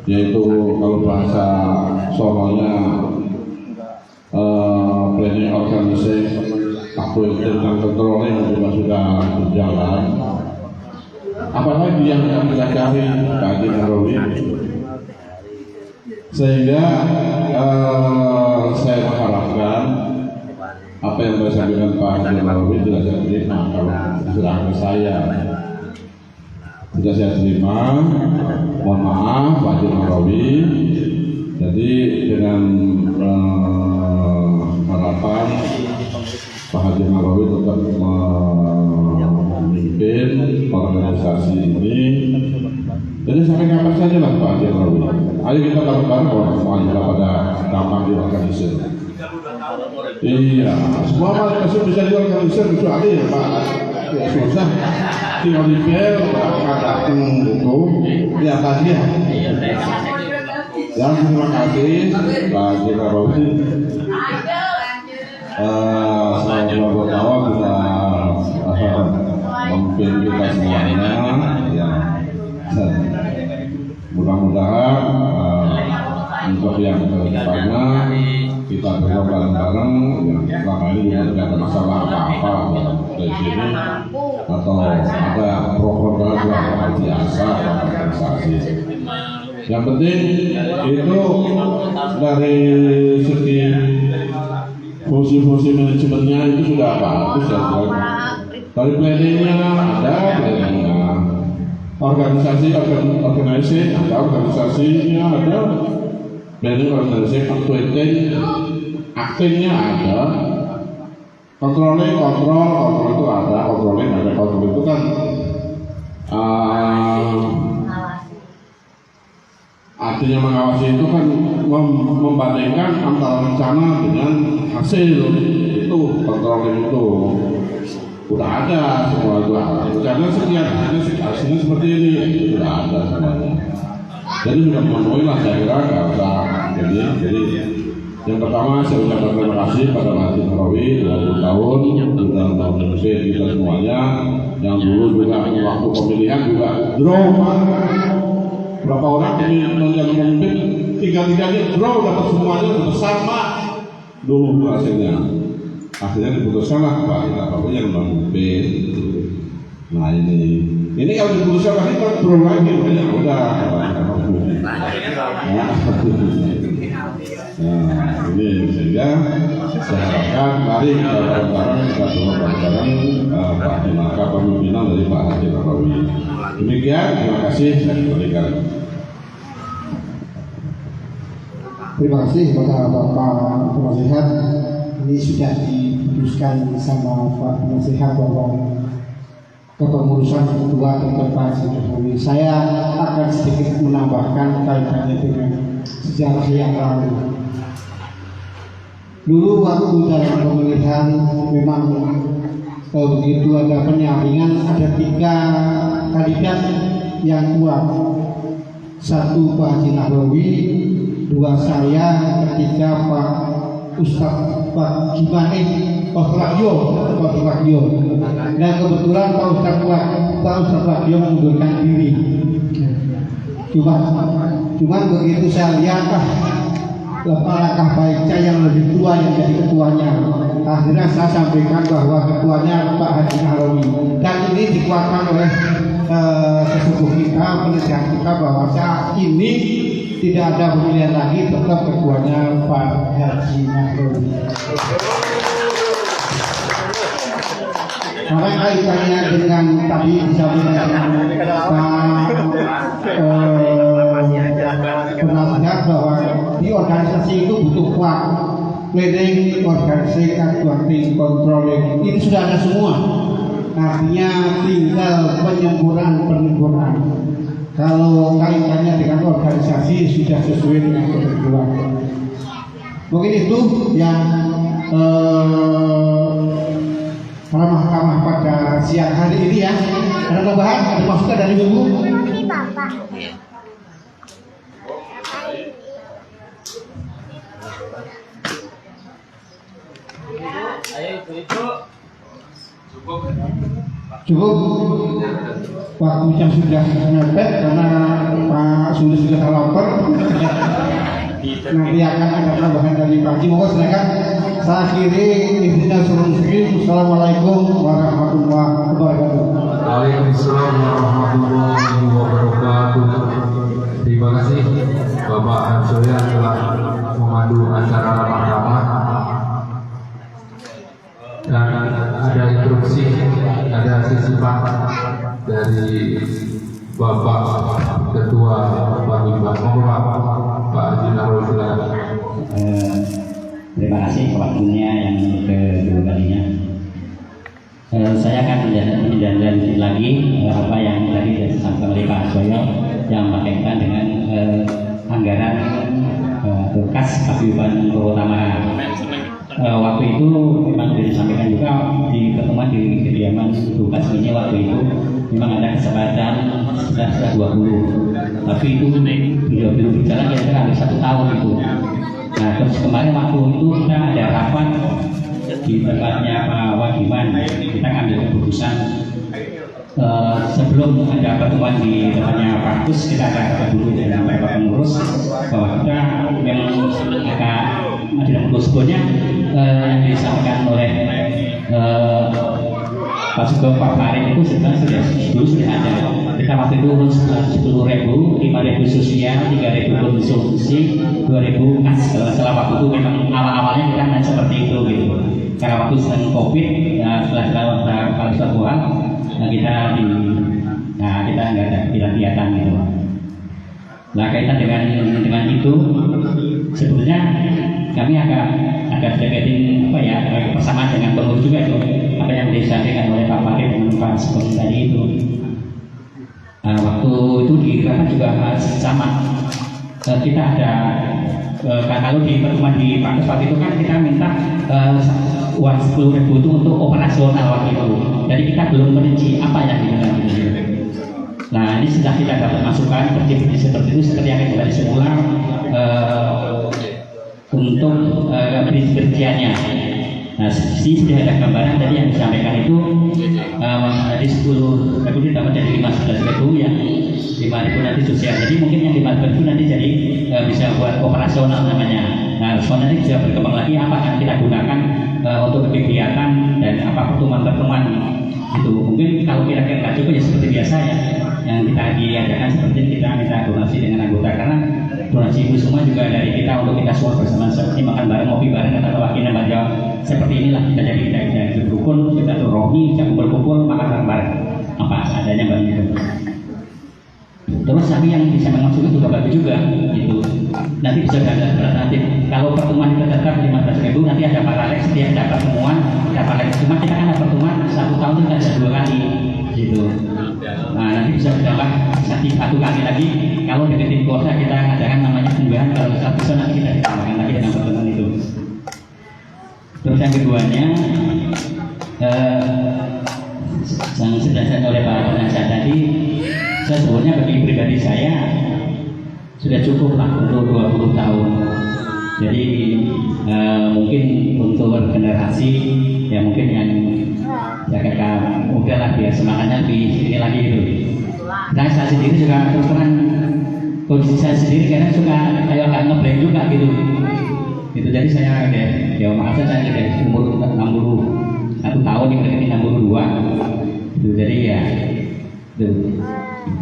yaitu kalau bahasa Solonya planning organisasi, aktualitas dan controlling juga sudah berjalan. Apalagi yang kita cari Pak Haji Nakawi, sehingga saya mengharapkan apa yang saya sampaikan Pak Haji Nakawi tidak saya terima kalau diserahkan ke saya. Tidak saya terima, mohon maaf Pak Haji Nakawi. Jadi dengan harapan Pak Haji Nakawi tetap memimpin organisasi ini. Jadi sampai kapan saja lah Pak Haji Nakawi. Ayo kita bareng-bareng kalau semuanya pada gampang diorganisir. Iya, semua masih bisa diorganisir kecuali ya Pak. Ya susah. Tinggal di bel, datang itu di atasnya. Yang terima kasih Pak Haji Nakawi. Saya bertawa bisa memimpin kita semuanya. Ya. Mudah-mudahan untuk yang kedepannya kita berdoa bareng-bareng. Yang selama ini juga tidak ada masalah apa-apa dari sini atau ada program luar biasa organisasi. Yang penting itu dari segi fungsi-fungsi manajemennya itu sudah bagus ya. Dari planningnya ada planningnya. Organisasinya ada planning organisasi aktingnya ada, kontrol itu ada, kontrol itu kan artinya mengawasi itu kan membandingkan antara rencana dengan hasil. Itu kontrol itu udah ada semua itu rencana sekian, hasilnya seperti ini, itu sudah ada semuanya. Jadi sudah memenuhi lah saya kira nggak usah jadi yang pertama saya ucapkan terima kasih pada Pak Haji Nakawi 20 tahun sudah memimpin kita semuanya. Yang dulu juga waktu pemilihan juga draw, berapa orang yang memimpin tiga-tiganya draw, dapat semuanya bersama dulu hasilnya. Akhirnya diputuskanlah Pak Haji Nakawi yang memimpin. Nah ini kalau diputuskan lagi kan draw lagi, udah. Nah ini sehingga saya harapkan mari kita bareng-bareng kita bareng-bareng Pak Haji Nakawi, pemimpinan dari Pak Haji Nakawi. Demikian, terima kasih saya berikan. Terima kasih kepada Bapak Penasihat. Ini sudah diputuskan sama Pak Penasihat bahwa kepengurusan ketua Dr. Pak Haji Nakawi. Saya akan sedikit menambahkan kaitannya dengan sejarah yang lalu. Dulu waktu dalam pemilihan memang begitu ada penyaringan, ada 3 kandidat yang kuat. 1 Pak Haji Nakawi, 2 saya, 3 Pak Ustadz Pak Gimane Pakio. Dan kebetulan Pak Ustadz Pakio mengundurkan diri. Cuman begitu saya lihat langkah baiknya yang lebih tua yang jadi ketuanya. Akhirnya saya sampaikan bahwa ketuanya Pak Haji Nakawi. Dan ini dikuatkan oleh sesepuh kita, penelitian kita bahwa saat ini tidak ada pemilihan lagi, tetap ketuanya Pak Haji Nakawi. Maka kaitannya dengan tadi disampaikan penasihat bahwa di organisasi itu butuh kuat planning, organizing, advocating, controlling, ini sudah ada semua. Artinya tinggal penyempurnaan. Kalau kaitannya dengan organisasi sudah sesuai dengan ketentuan. Mungkin itu yang mahkamah pada siang hari ini ya. Ada tambahan? Ada masukan dari Ibu? Cukup. Waktunya sudah mepet karena Pak Suli sudah lapar. Nanti akan ada tambahan dari Pak Haji. Mohon silakan. Saya akhiri intinya suruh muslim. Assalamualaikum warahmatullahi wabarakatuh. Waalaikumsalam warahmatullahi wabarakatuh. Terima kasih Bapak Hansoya telah memandu acara mahkamah. Dan ada instruksi, ada sisipan dari Bapak Ketua Bambang Pak Haji Narul. Terima kasih waktunya yang kedua kalinya. Saya akan menjelaskan lagi apa yang tadi disampaikan oleh Pak Soyo yang berkaitan dengan anggaran berkas Paguyuban Purwotama. Waktu itu memang disampaikan juga di pertemuan di kediaman Bukas ini, waktu itu memang ada kesempatan sudah 20, tapi itu belum berjalan kira-kira hampir 1 tahun itu. Nah terus kemarin waktu itu kita ada rapat di tempatnya Pak Wadiman, kita ambil keputusan sebelum ada pertemuan di tempatnya Pak Kus, kita ada dulu dengan Pak Pengurus bahwa kita memang agak ada sebetulnya yang disampaikan oleh Pak Sugeng Pak Farid itu sebenarnya sudah ada. Kita waktu itu 10.000, 5.000 sosial, 3.000 konsumsi, 2.000 kas. Kalau salah waktu itu memang awal-awalnya kita hanya seperti itu gitu. Karena waktu sedang COVID, setelah kalau sudah pulang, kita nggak ada kegiatan gitu. Nah kaitan dengan itu sebetulnya kami agak deketin persamaan dengan pengurus juga itu apa yang disampaikan oleh Pak Farid dengan Pak Sugeng tadi itu. Waktu itu di rapat juga sama. Kita ada kalau di pertemuan di Pak Kus itu kan kita minta uang 10.000 itu untuk operasional waktu itu. Jadi kita belum merinci apa yang diminta gitu. Nah ini sudah kita dapat masukan seperti itu yang kita semula untuk perinciannya. Nah, sudah ada gambaran tadi yang disampaikan itu dari 10.000 dapat dari 15.000 yang 5.000 nanti sosial. Jadi mungkin yang 15.000 nanti jadi bisa buat operasional namanya. Nah, soalnya nanti bisa berkembang lagi apa yang kita gunakan untuk kegiatan dan apa pertemuan itu. Mungkin kalau kira-kira nggak cukup ya seperti biasa ya yang kita diadakan seperti kita minta donasi dengan anggota, karena donasi itu semua juga dari kita untuk kita semua bersama seperti makan bareng, ngopi bareng, atau wakilnya baca seperti inilah kita jadi berrukun, kita tuh rohni, kita kumpul-kumpul makan bareng apa adanya bareng. Terus tapi yang bisa mengaksud itu juga bagus juga gitu. Nanti bisa ada alternatif. Kalau pertemuan kita tetap 15.000, nanti ada paralel setiap ada pertemuan, ada paralel. Cuma kita kan ada pertemuan 1 tahun itu ada 2 kali gitu. Nah nanti bisa bertambah 1 kali lagi. Kalau deketin kuota kita adakan namanya pembahan, kalau satu bisa nanti kita ditambahkan lagi dengan pertemuan itu. Terus yang keduanya yang sudah disampaikan oleh Pak Penasihat tadi, saya sebetulnya bagi pribadi saya sudah cukup lah untuk 20 tahun. Jadi mungkin untuk generasi ya mungkin yang kakak muda lah biar semangatnya lebih ini lagi gitu. Nah saya sendiri juga terus terang kondisi saya sendiri kadang suka kayak agak ngeblank juga gitu. Itu jadi saya ya maaf saya dari umur 61 tahun yang mendekati 62. Itu jadi ya itu.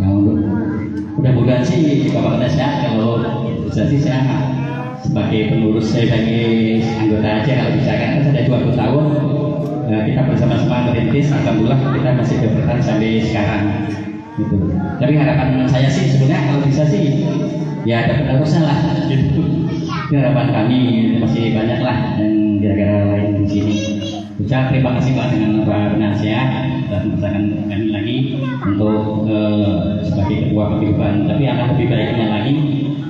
Nah, mudah-mudahan sih Bapak Penasihat kalau bisa sih saya sebagai pengurus, saya sebagai anggota aja kalau bisa kan saya sudah 20 tahun kita bersama-sama merintis, alhamdulillah kita masih bertahan sampai sekarang gitu. Tapi harapan saya sih sebenarnya kalau bisa sih ya ada penerusnya lah gitu. Itu harapan kami, masih banyak lah yang gara-gara lain di sini. Ucap terima kasih Pak dengan Pak Penasihat dan mempercayakan kami lagi untuk sebagai ketua paguyuban. Tapi akan lebih baiknya lagi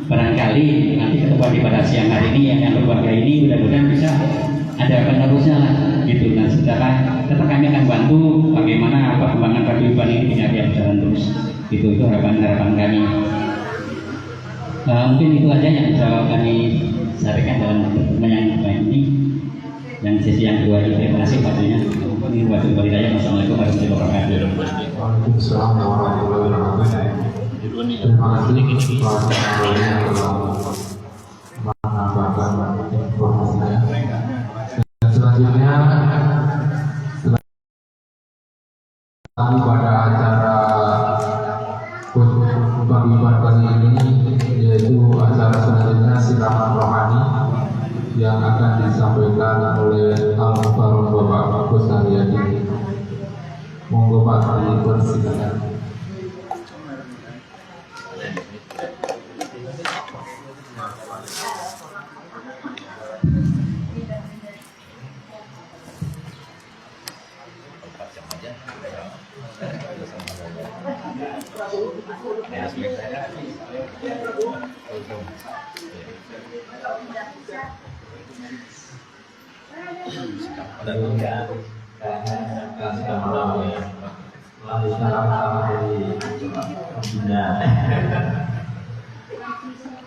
barangkali nanti ketua di pada siang hari ini yang berkeluarga ini mudah-mudahan bisa ada penerusnya lah gitu. Nah secara tetap kami akan bantu bagaimana perkembangan paguyuban ini bisa berjalan terus gitu. Itu harapan kami. Mungkin itu aja yang bisa kami sampaikan dalam pertemuan yang baik ini. Yang sesi yang kedua ini terima kasih pastinya. Ini buat saya. Wassalamualaikum warahmatullahi wabarakatuh. Waalaikumsalam warahmatullahi wabarakatuh. Terima kasih yang telah menambahkan informasinya. Dan selanjutnya kami pada acara paguyuban kali ini yaitu acara selanjutnya siraman rohani yang akan disampaikan oleh Al-Mukarram Bapak Agus Haryadi. Monggo Pak dipersilakan.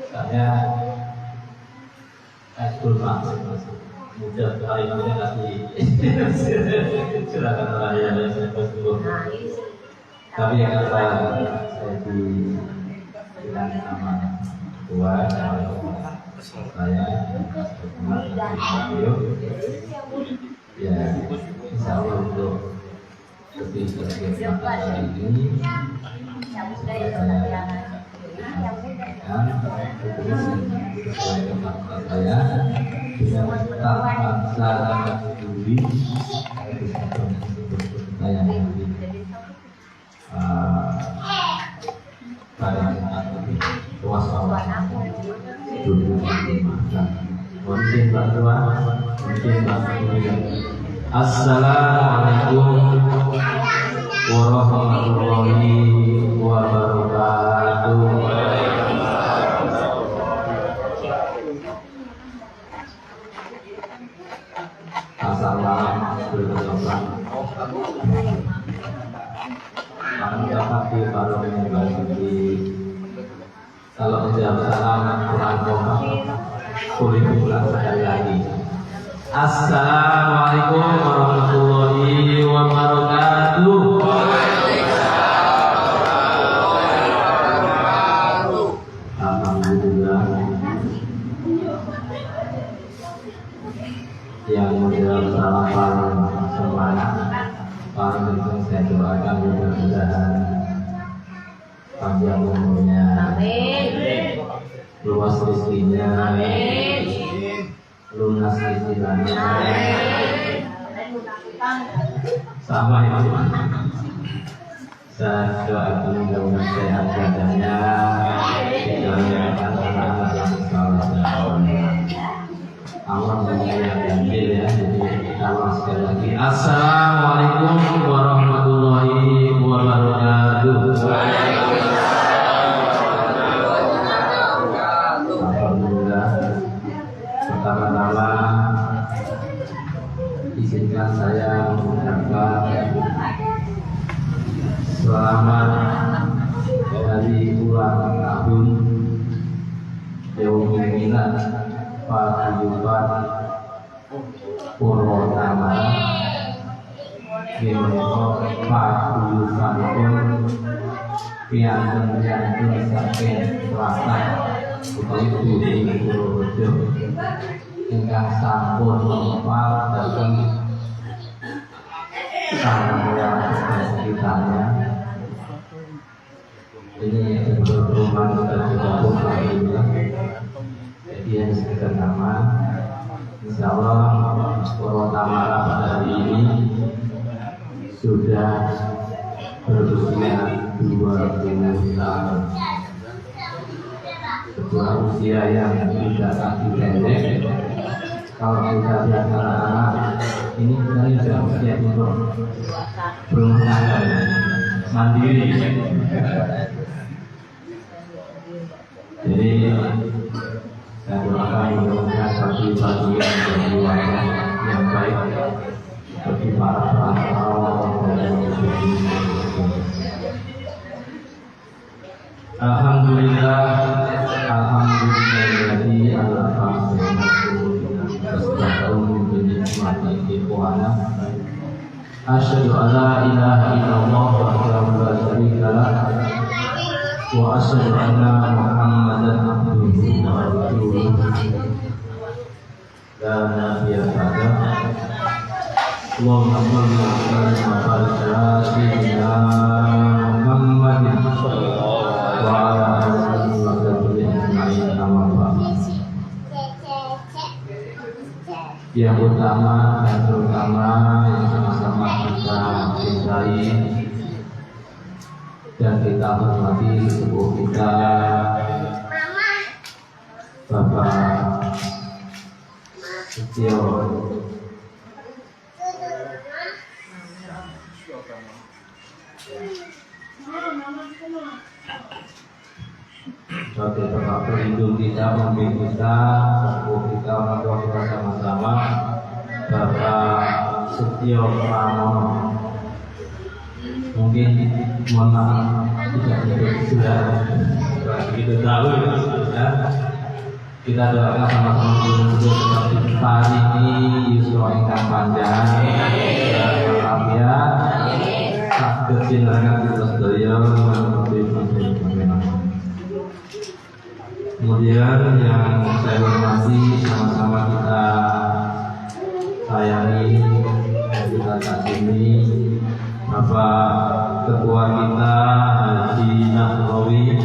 Saya ekskul masuk mudah kali ini kasih silakan raya dan saya bersyukur. Tapi yang kata saya bilang sama tua saya ya insya Allah untuk lebih berkembang ini saya dengan tetap bangsa dan peduli saya pada luas kawasan dulu mungkin bantuan mungkin bantuan. Assalamualaikum warahmatullahi wabarakatuh. Assalamualaikum warahmatullahi wabarakatuh. Kalau menjawab salam kurang kompak, boleh diulang sekali lagi. Assalamualaikum warahmatullahi wabarakatuh. Alhamdulillah. Yang menjawab salam semuanya, para penonton saya doakan mudah-mudahan panjang umurnya, luas rezekinya, lunas cicilannya, sama ya. Saya doakan mudah-mudahan sehat badannya, dijauhkan anak-anak yang saleh. Allah yang ganjil ya. Jadi kita sekali lagi. Assalamualaikum warahmatullahi wabarakatuh. Alhamdulillah. Pertama-tama izinkan saya mengucapkan selamat dari ulang tahun Yaumul Milad Paguyuban Purwotama. Menika paguyuban pun piantun-piantun saking Selatan utawi Budi Purworejo ingkang sampun mempal dhateng sampeyan sekitarnya. Ini berhubungan dengan Alhamdulillah. Jadi yang sekitar nama, insya Allah Purwotama pada hari ini sebuah usia yang tidak lagi pendek. Kalau kita lihat anak-anak ini sebenarnya sudah usia untuk berumah tangga, mandiri. Jadi saya doakan mudah-mudahan satu pagi yang wajah yang baik bagi para perantau dan alhamdulillah, alhamdulillah asyhadu an la ilaha illallah wahdahu la syarika lah wa asyhadu anna Muhammadan abduhu wa rasuluh la nabiyya ba'dahu. Allahumma shalli ala sayyidina Muhammadin wa ala alihi wa sahbihi ajma'in. Amma ba'du. Yang utama dan terutama yang sama-sama kita cintai dan kita hormati sepupu kita Bapak Setio sebagai Bapak pelindung kita, pemimpin kita, sepupu kita, orang tua kita sama-sama, Bapak Setio Pramono. Mungkin mohon maaf tidak sudah begitu tahu ya. Kita doakan sama-sama untuk seperti hari ini yuswa ingkang panjang dan walafiat saged sinarang kita sedaya menutupi panjenengan. Kemudian yang saya hormati, sama-sama kita sayangi dan kita kasih Bapak Ketua kita Haji Nahrawi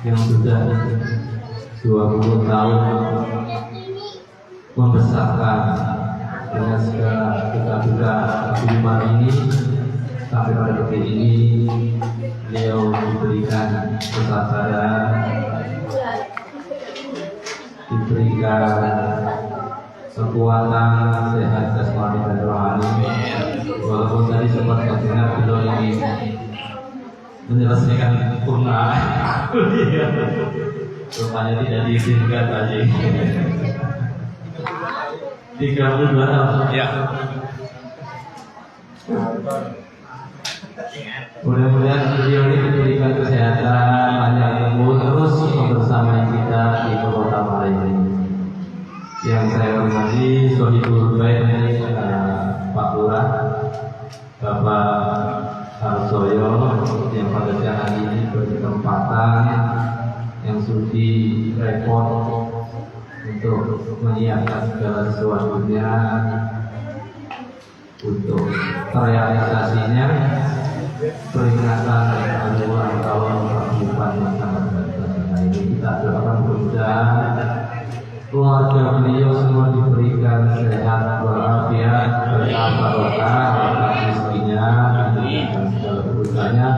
yang sudah 20 tahun membesarkan dengan segala duka-duka kehidupan ini sampai pada detik ini beliau diberikan kesabaran, diberikan kekuatan, sehat jasmani dan rohani. Walaupun tadi sempat mendengar beliau ini menyelesaikan purna kuliah, rupanya tidak diizinkan tadi. 32 tahun. Ya. Mudah-mudahan beliau ini diberikan kesehatan, panjang umur, terus membersamai kita di kota Malang ini. Yang saya hormati Sohibul Bait Pak Lurah, Bapak Harsoyo yang pada siang hari ini berkesempatan yang sudi repot untuk menyiapkan segala sesuatunya untuk terrealisasinya peringatan hari ulang tahun Perempuan yang sangat berbahagia ini. Kita doakan mudah-mudahan keluarga beliau semua diberikan sehat walafiat, berkah barokah, berkah rezekinya, dan segala berusahanya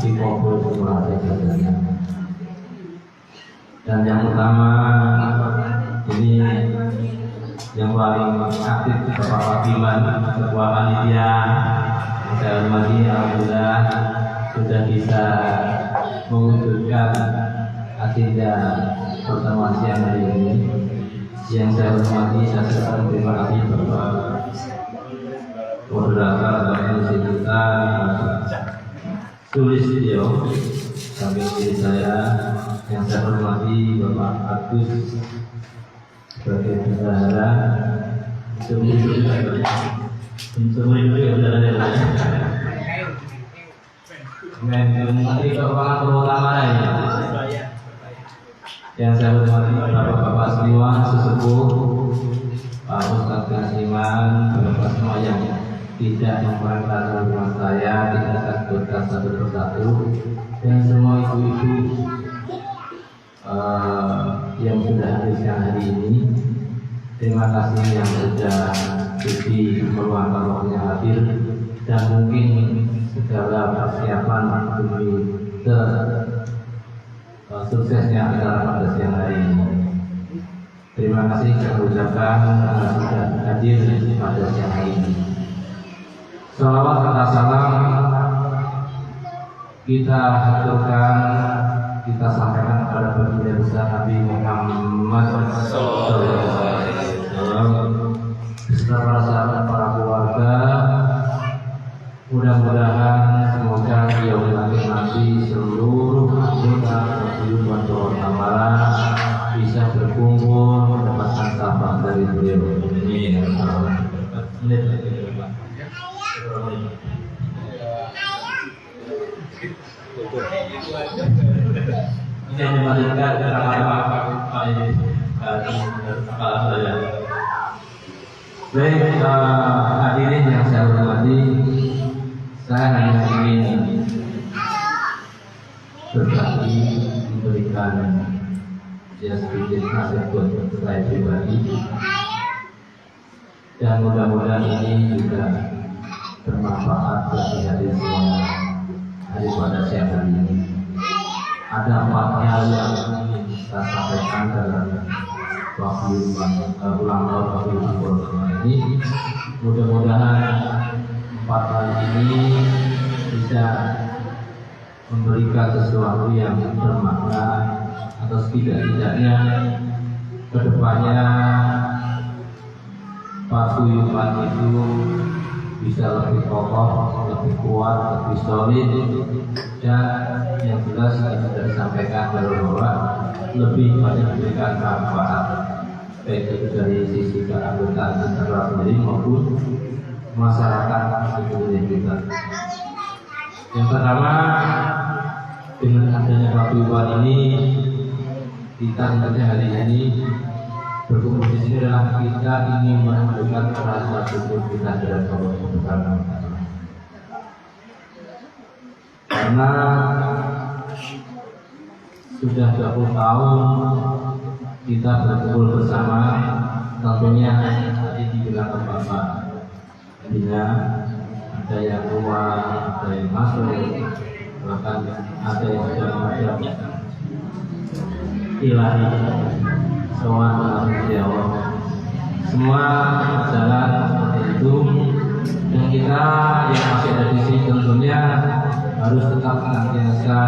dikabul semua ibadahnya. Dan yang utama ini yang paling aktif Bapak Fabiman, Ketua Panitia. Saya hormati, alhamdulillah sudah bisa mewujudkan agenda pertemuan siang hari ini. Yang saya hormati, saya sampaikan terima kasih Bapak moderator atau MC kita Sulistyo, samping diri saya. Yang saya hormati Bapak Agus sebagai bendahara, semua itu bendahara Menteri Keuangan Terutama ya. Yang saya hormati Bapak-bapak semua, sesepuh, Pak Ustadz Kasiman, Bapak semua yang tidak memperkenalkan rumah saya, tidak saya sebutkan satu persatu, dan semua ibu-ibu yang sudah hadir siang hari ini. Terima kasih yang sudah sudi meluangkan waktunya hadir, dan mungkin segala persiapan demi suksesnya acara pada siang hari ini. Terima kasih kami ucapkan karena sudah hadir pada siang hari ini. Salawat serta salam kita haturkan, kita sampaikan kepada baginda besar Nabi Muhammad SAW beserta para sahabat, para keluarga. Mudah-mudahan semoga beliau nanti seluruh anggota kehidupan Tamaran bisa berkumpul mendapatkan syafaat dari beliau. Amin. Ini hanya melanjutkan kepala saya. Baik, hadirin yang saya hormati, saya hanya ingin berbagi, memberikan sedikit nasihat buat saya pribadi, dan mudah-mudahan ini juga bermanfaat bagi hadirin semua hari pada siang hari ini. Ada 4 hal yang ingin saya sampaikan dalam ulang tahun Wakil ini. Mudah-mudahan 4 hal ini bisa memberikan sesuatu yang bermakna, atau setidak-tidaknya kedepannya paguyuban itu bisa lebih kokoh, lebih kuat, lebih solid, dan yang jelas yang sudah disampaikan bahwa lebih banyak memberikan manfaat, baik itu dari sisi keanggotaan secara sendiri maupun masyarakat seluruh kita. Yang pertama, dengan adanya paguyuban ini, kita hari ini berkumpul di sini adalah kita ingin menunjukkan rasa syukur kita kepada Allah Subhanahu wa Ta'ala. Karena sudah 20 tahun kita berkumpul bersama, tentunya tadi di belakang Bapak Bina ada yang keluar, ada yang masuk, bahkan ada yang sudah menghadap ilahi. Semua jalan seperti itu, dan kita yang masih ada di sini tentunya harus tetap senantiasa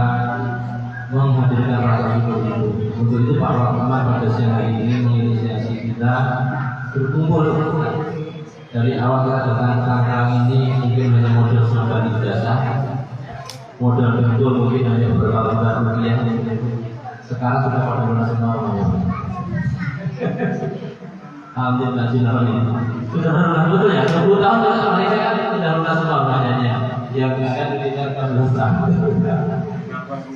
menghadirkan rasa syukur itu. Untuk itu Pak Rahmat pada siang hari ini menginisiasi kita berkumpul. Dari awal kita datang ke Tangerang ini mungkin hanya modal serba ijazah, modal betul mungkin hanya beberapa lembar rupiah. Sekarang sudah pada lunasi normal. Alhamdulillah ini sudah lunas betul ya. 20 tahun sudah Malaysia kan sudah lunas semua badannya. Yang kan kita kan lunas.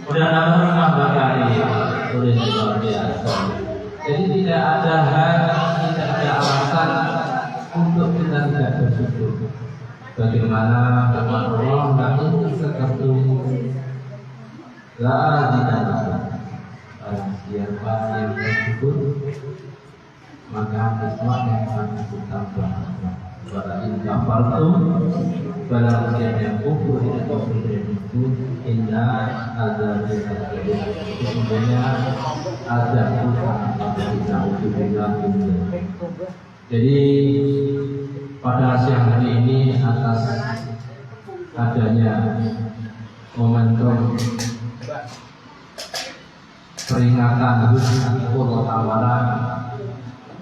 Sudah nambah rumah bakari oleh luar biasa. Jadi tidak ada hal, tidak ada alasan untuk kita tidak bersyukur. Bagaimana firman Allah, "Lain sekatung la tidak." Siapa yang bersyukur maka semua yang akan ditambah. Walain kafartum, dalam siapa yang kufur itu inna azab sesungguhnya azab Jadi pada siang hari ini atas adanya momentum peringatan Pulau Tamaran,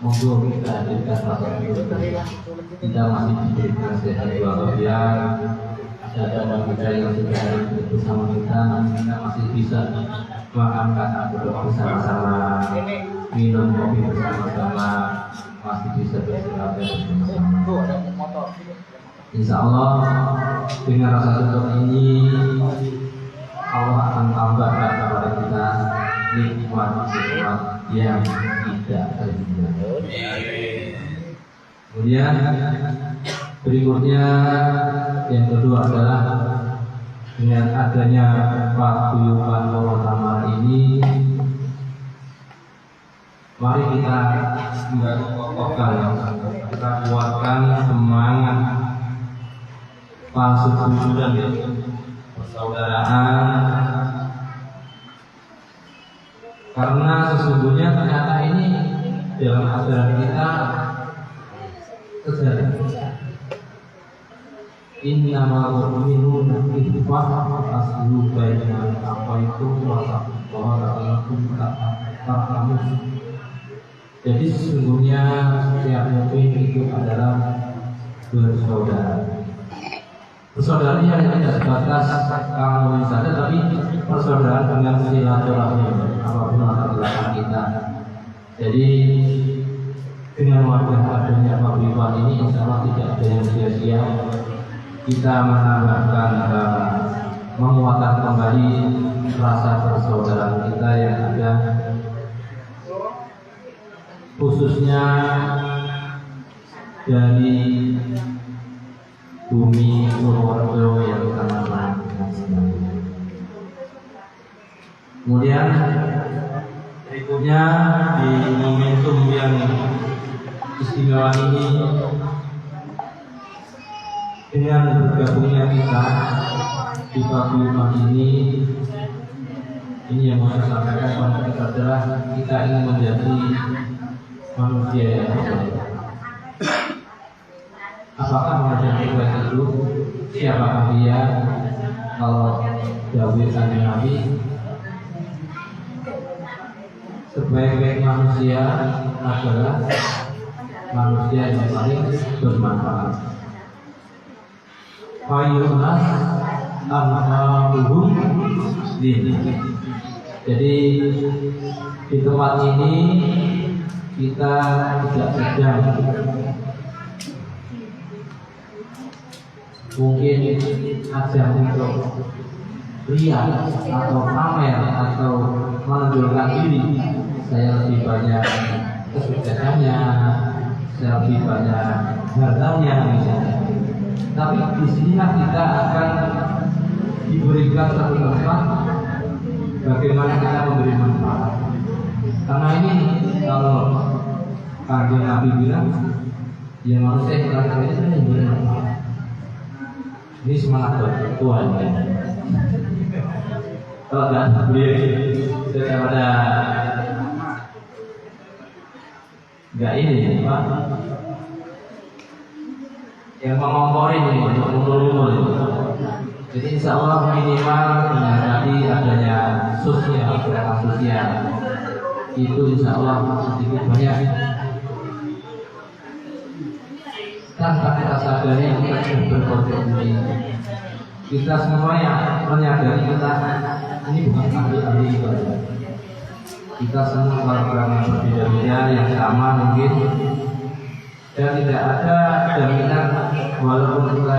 monggo kita hadirkan rasa syukur. Kita masih diberikan sehat walafiat, ada kita yang sudah hadir bersama kita, kita masih bisa makan duduk bersama-sama, minum kopi bersama-sama, masih bisa bersilaturahmi bersama-sama. Insya Allah dengan rasa syukur ini Allah akan tambahkan kepada kita nikmat yang tidak terhingga. Kemudian berikutnya yang kedua adalah dengan adanya paguyuban Pulau Tamaran ini, mari kita kokohkan, kita kuatkan semangat persaudaraan, Karena sesungguhnya ternyata ini dalam ajaran kita sejarah. Innamal mu'minuna ikhwah aslu baina apa itu wasaqalakum ta'amus. Jadi sesungguhnya setiap mukmin itu adalah bersaudara. Persaudaraan yang tidak sebatas kamu saja, tapi persaudaraan dengan silaturahmi apapun latar belakang kita. Jadi dengan adanya pembimbingan ini, insya Allah tidak ada yang sia-sia. Kita menambahkan menguatkan kembali rasa persaudaraan kita yang ada, khususnya dari bumi Purworejo yang sangat sekali. Kemudian berikutnya di momentum yang istimewa ini, dengan bergabungnya kita di pagi ini yang mau saya sampaikan kepada kita adalah kita ingin menjadi manusia yang baik. Apakah manusia yang baik itu? Siapakah dia? Kalau Dawud dan Nabi, sebaik-baik manusia adalah manusia yang paling bermanfaat. Fayunas amhaluhum din. Jadi di tempat ini kita tidak sedang mungkin ajang untuk riak atau pamer atau menunjukkan diri. Saya lebih banyak kesuksesannya, saya lebih banyak hartanya misalnya. Tapi di sinilah kita akan diberikan satu tempat bagaimana kita memberi manfaat. Karena ini kalau Kanjeng Nabi bilang, ya manusia yang kita ini kan memberi manfaat. Ini semangat buat Tuhan ya. Kalau tidak beli daripada nggak ini Pak, yang mengompori ini untuk umur-umur itu. Jadi insya Allah minimal menyadari adanya sosial, gerakan sosial itu insya Allah sedikit banyak tanpa kita sadari kita sudah berkontribusi. Kita semuanya menyadari kita ini bukan ahli-ahli ibadah. Kita semua orang yang berbeda-beda yang sama mungkin, dan tidak ada jaminan walaupun kita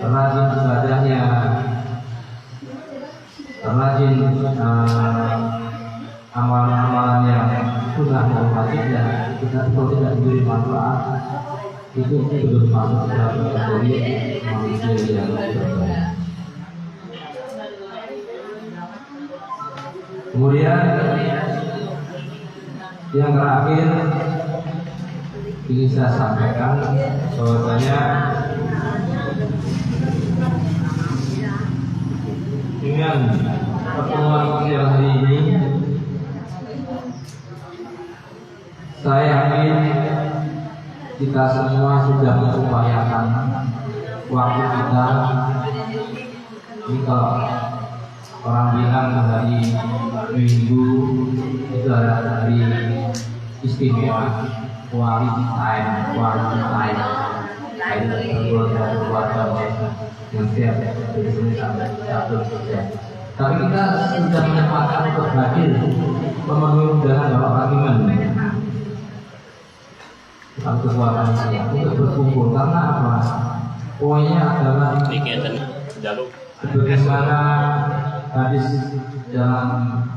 rajin ibadahnya, rajin amalan-amalan yang sunnah dan wajibnya, kita kalau tidak memberi manfaat, itu belum masuk dalam kategori manusia yang berbahaya. Kemudian yang terakhir ingin saya sampaikan bahwasanya dengan pertemuan kita hari ini, saya yakin kita semua sudah mengupayakan waktu kita. Ini kalau orang bilang hari Minggu itu adalah hari istimewa, quality time, itu keluarga yang siap dari sini sampai 1%. Tapi kita sudah menyempatkan untuk hadir memenuhi undangan Bapak Hakiman bukan kekuatan saya untuk berkumpul. Karena apa? Poinnya adalah sebagaimana hadis dalam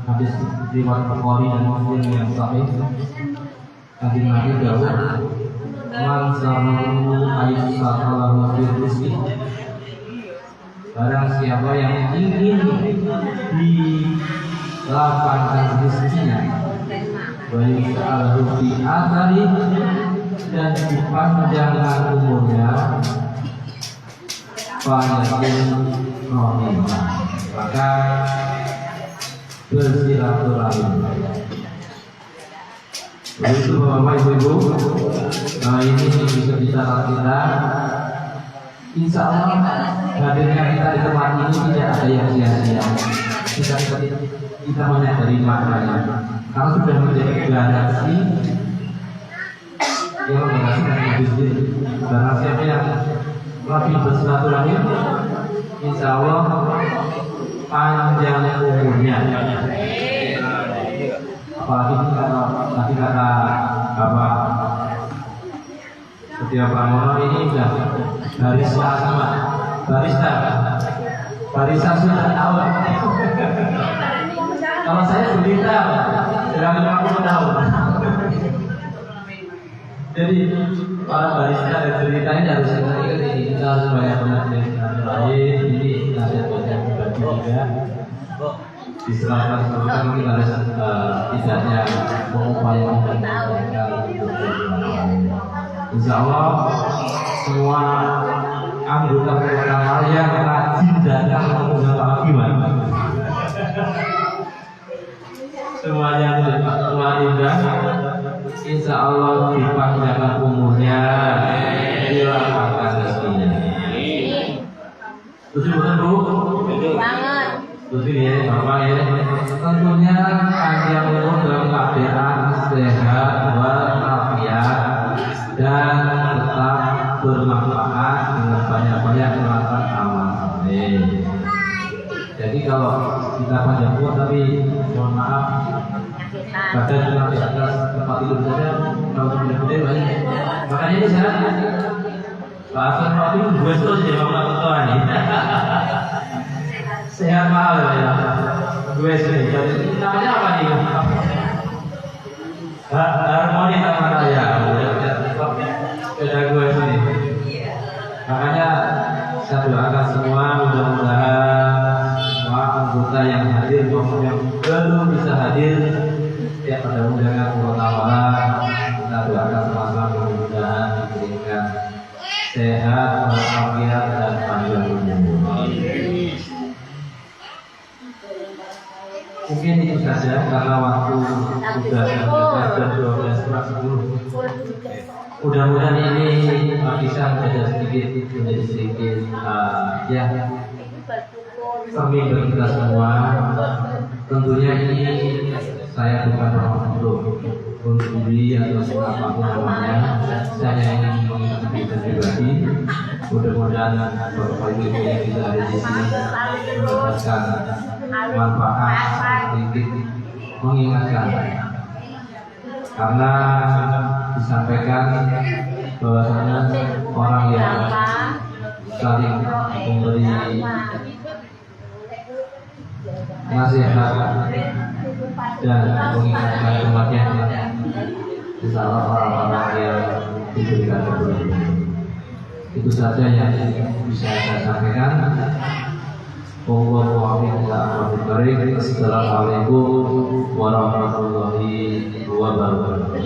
hadis riwayat Bukhari dan Muslim yang sahih, Kanjeng Nabi Dawud, man samahu ayyusalahu fil rizqi, barang siapa yang ingin dilapangkan rezekinya, wa yus'alahu fi athari, dan dipanjangkan umurnya, fa'yakin rahimah, maka bersilaturahim. Begitu Bapak Ibu, ini bisa bicara kita. Insya Allah hadirnya kita di tempat ini tidak ada yang sia-sia. Kita menyadari maknanya. Kalau sudah menjadi garansi yang menghasilkan hidup, karena siapa yang lebih bersilaturahim, insya Allah panjang umurnya. Apalagi nanti kata Bapak Setia Pramono ini sudah barista sama barista sudah tahu. Kalau saya berita sudah 50 tahun. Jadi para barista dan cerita ini harus kita harus banyak-banyak lain. Ini nasihat banyak bagi juga. Diserahkan semoga kita harus tidaknya mengupayakan Insya Allah semua anggota keluarga yang rajin dagang mengunggah Pak Akiman semuanya semua indah. Insya Allah dipanjangkan umurnya, dilapangkan rezekinya. Betul Bu? Banget. Betul ya, Bapak ya. Tentunya panjang umur dalam keadaan sehat walafiat dan tetap bermanfaat dengan banyak-banyak melakukan amal saleh. Jadi kalau kita panjang umur tapi mohon maaf badan cuma di atas tempat tidur saja, kalau gede-gede banyak. Makanya ini sehat. Bahasa waktu itu gue terus ya Bapak Ketua nih. Sehat mahal ya. Gue sih. Jadi namanya apa nih? Harmoni sama saya. Beda gue sini. Makanya saya doakan semua mudah-mudahan semua anggota yang hadir maupun yang belum bisa hadir setiap pada undangan Wala kita doakan sama-sama mudah-mudahan diberikan sehat, walafiat dan panjang umur. Mungkin itu saja karena waktu sudah jam 12.10. Mudah-mudahan ini bisa menjadi sedikit ya menghibur kita semua. Tentunya ini saya bukan untuk diri atau apapun namanya. Saya ingin mengingatkan kita pribadi. Mudah-mudahan Bapak Ibu yang bisa ada di sini mendapatkan manfaat sedikit mengingatkan. Karena disampaikan bahwasanya orang yang saling memberi nasihat dan mengingatkan kematian insya orang-orang yang diberikan keberuntungan. Itu saja yang bisa saya sampaikan. Assalamualaikum warahmatullahi wabarakatuh.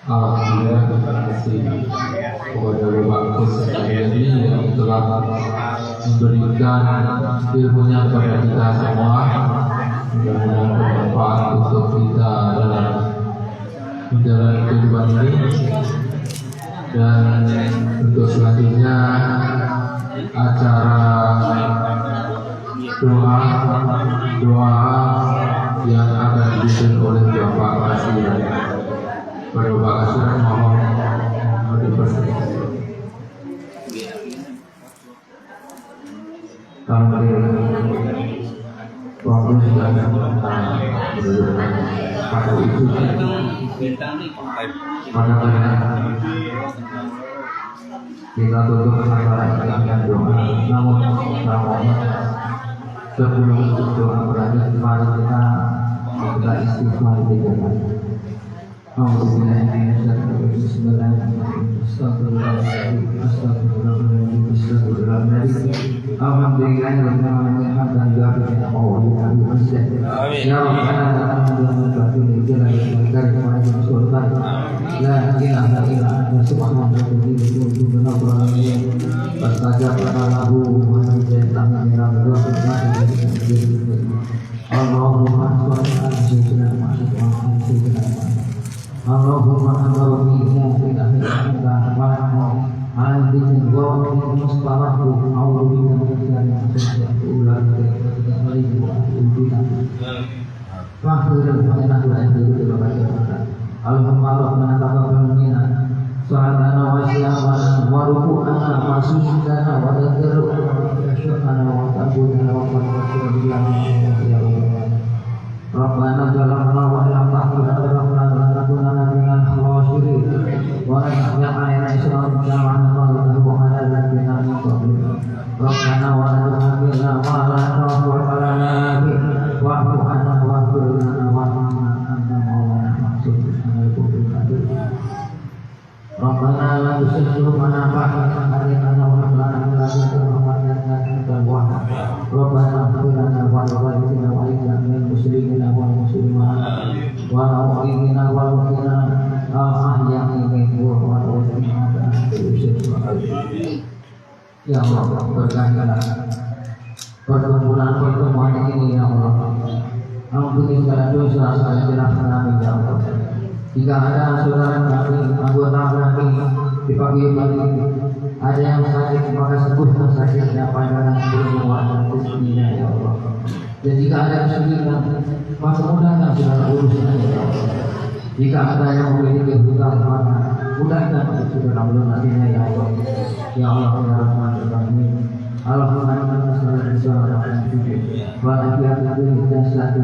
Alhamdulillah, terima kasih kepada Bapak Gus Haryadi yang telah memberikan ilmunya kepada kita semua. Mudah-mudahan bermanfaat untuk kita dalam menjalani kehidupan ini. Dan untuk selanjutnya acara doa yang akan dipimpin oleh Bapak Kasiran. Bapak Kasiran mohon dipersilakan. Bagus dan pada itu kita tutup acara dengan doa. Namun sebelum doa berlanjut, mari kita istighfar 3 kali. Allahumma anta waliyyuna fil akhirati wa Al-Din wa Mustalahu A'udhu bika min syarri ulaika Allahumma taqabbal minna salatana wa siyamana wa ruku'ana wa sujudana wa dzikra wa ta'budana wa Rabbana zalamna wa lam taghfir lana lanakunanna minal khasirin wa la tahmilna isran kama hamaltahu ala alladziina min qablina Rabbana wa la tuhammilna ma la taqata lana bihi wa'fu 'anna waghfir lana warhamna anta maulana fansurna 'alal qawmil kafirin Rabbana la tuzigh qulubana ba'da idh hadaytana wa hab lana min ladunka rahmatan innaka antal wahhab Rabbana ighfir lana wa li walidayna wa lil muslimina wal muslimat wal mu'minina wal mu'minat al-ahya'i minhum wal amwat Ya Allah, berkailah pertemuan ini ya Allah. Ampuni segala dosa segala jelas kami ya Allah. Jika ada saudara kami, anggota kami di pagi ini ada yang sakit, maka sembuhkan sakitnya pada pertemuan rezekinya ya Allah. Dan jika ada kesulitan, maka mudahkan segala urusannya ya Allah. Jika ada yang memiliki hutang, maka mudahkan segala lunasinya ya Allah. Ya Allah, ya Rahman Rahim. Allahumma inna nas'aluka wa afiatan fil jasadi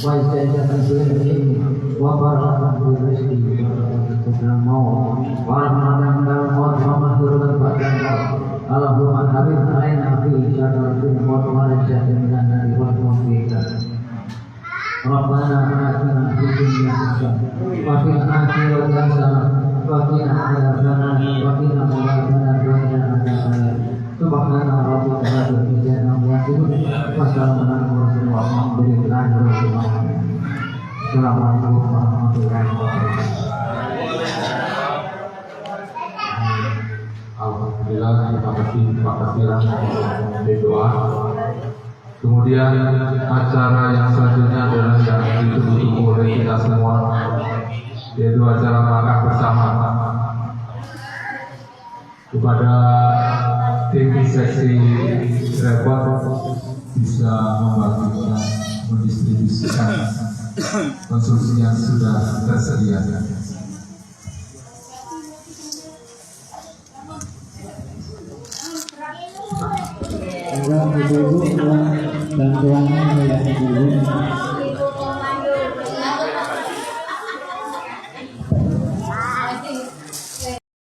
wa isti'anatan fil ilmi wa barakatan fil rizqi wa barakatan fil maut wa rahmatan fil maut wa maghfiratan ba'da maut Allahumma habib alaina fi syaratil maut wa najatan minan nar wal mu'minat Rabbana atina fid dunya hasanah wa fil akhirati hasanah wa qina adzabannar wa qina adzabannar Subhana rabbika rabbil izzati amma yasifun wa salamun alal mursalin walhamdulillahi rabbil alamin. Assalamualaikum warahmatullahi wabarakatuh. Alhamdulillah, terima kasih doa. Kemudian acara yang selanjutnya adalah yang ditunggu oleh kita semua, yaitu acara makan bersama. Kepada tim seksi repot bisa membagikan, mendistribusikan konsumsi yang sudah tersedia. Ibu-ibu bantuannya oleh ibu-ibu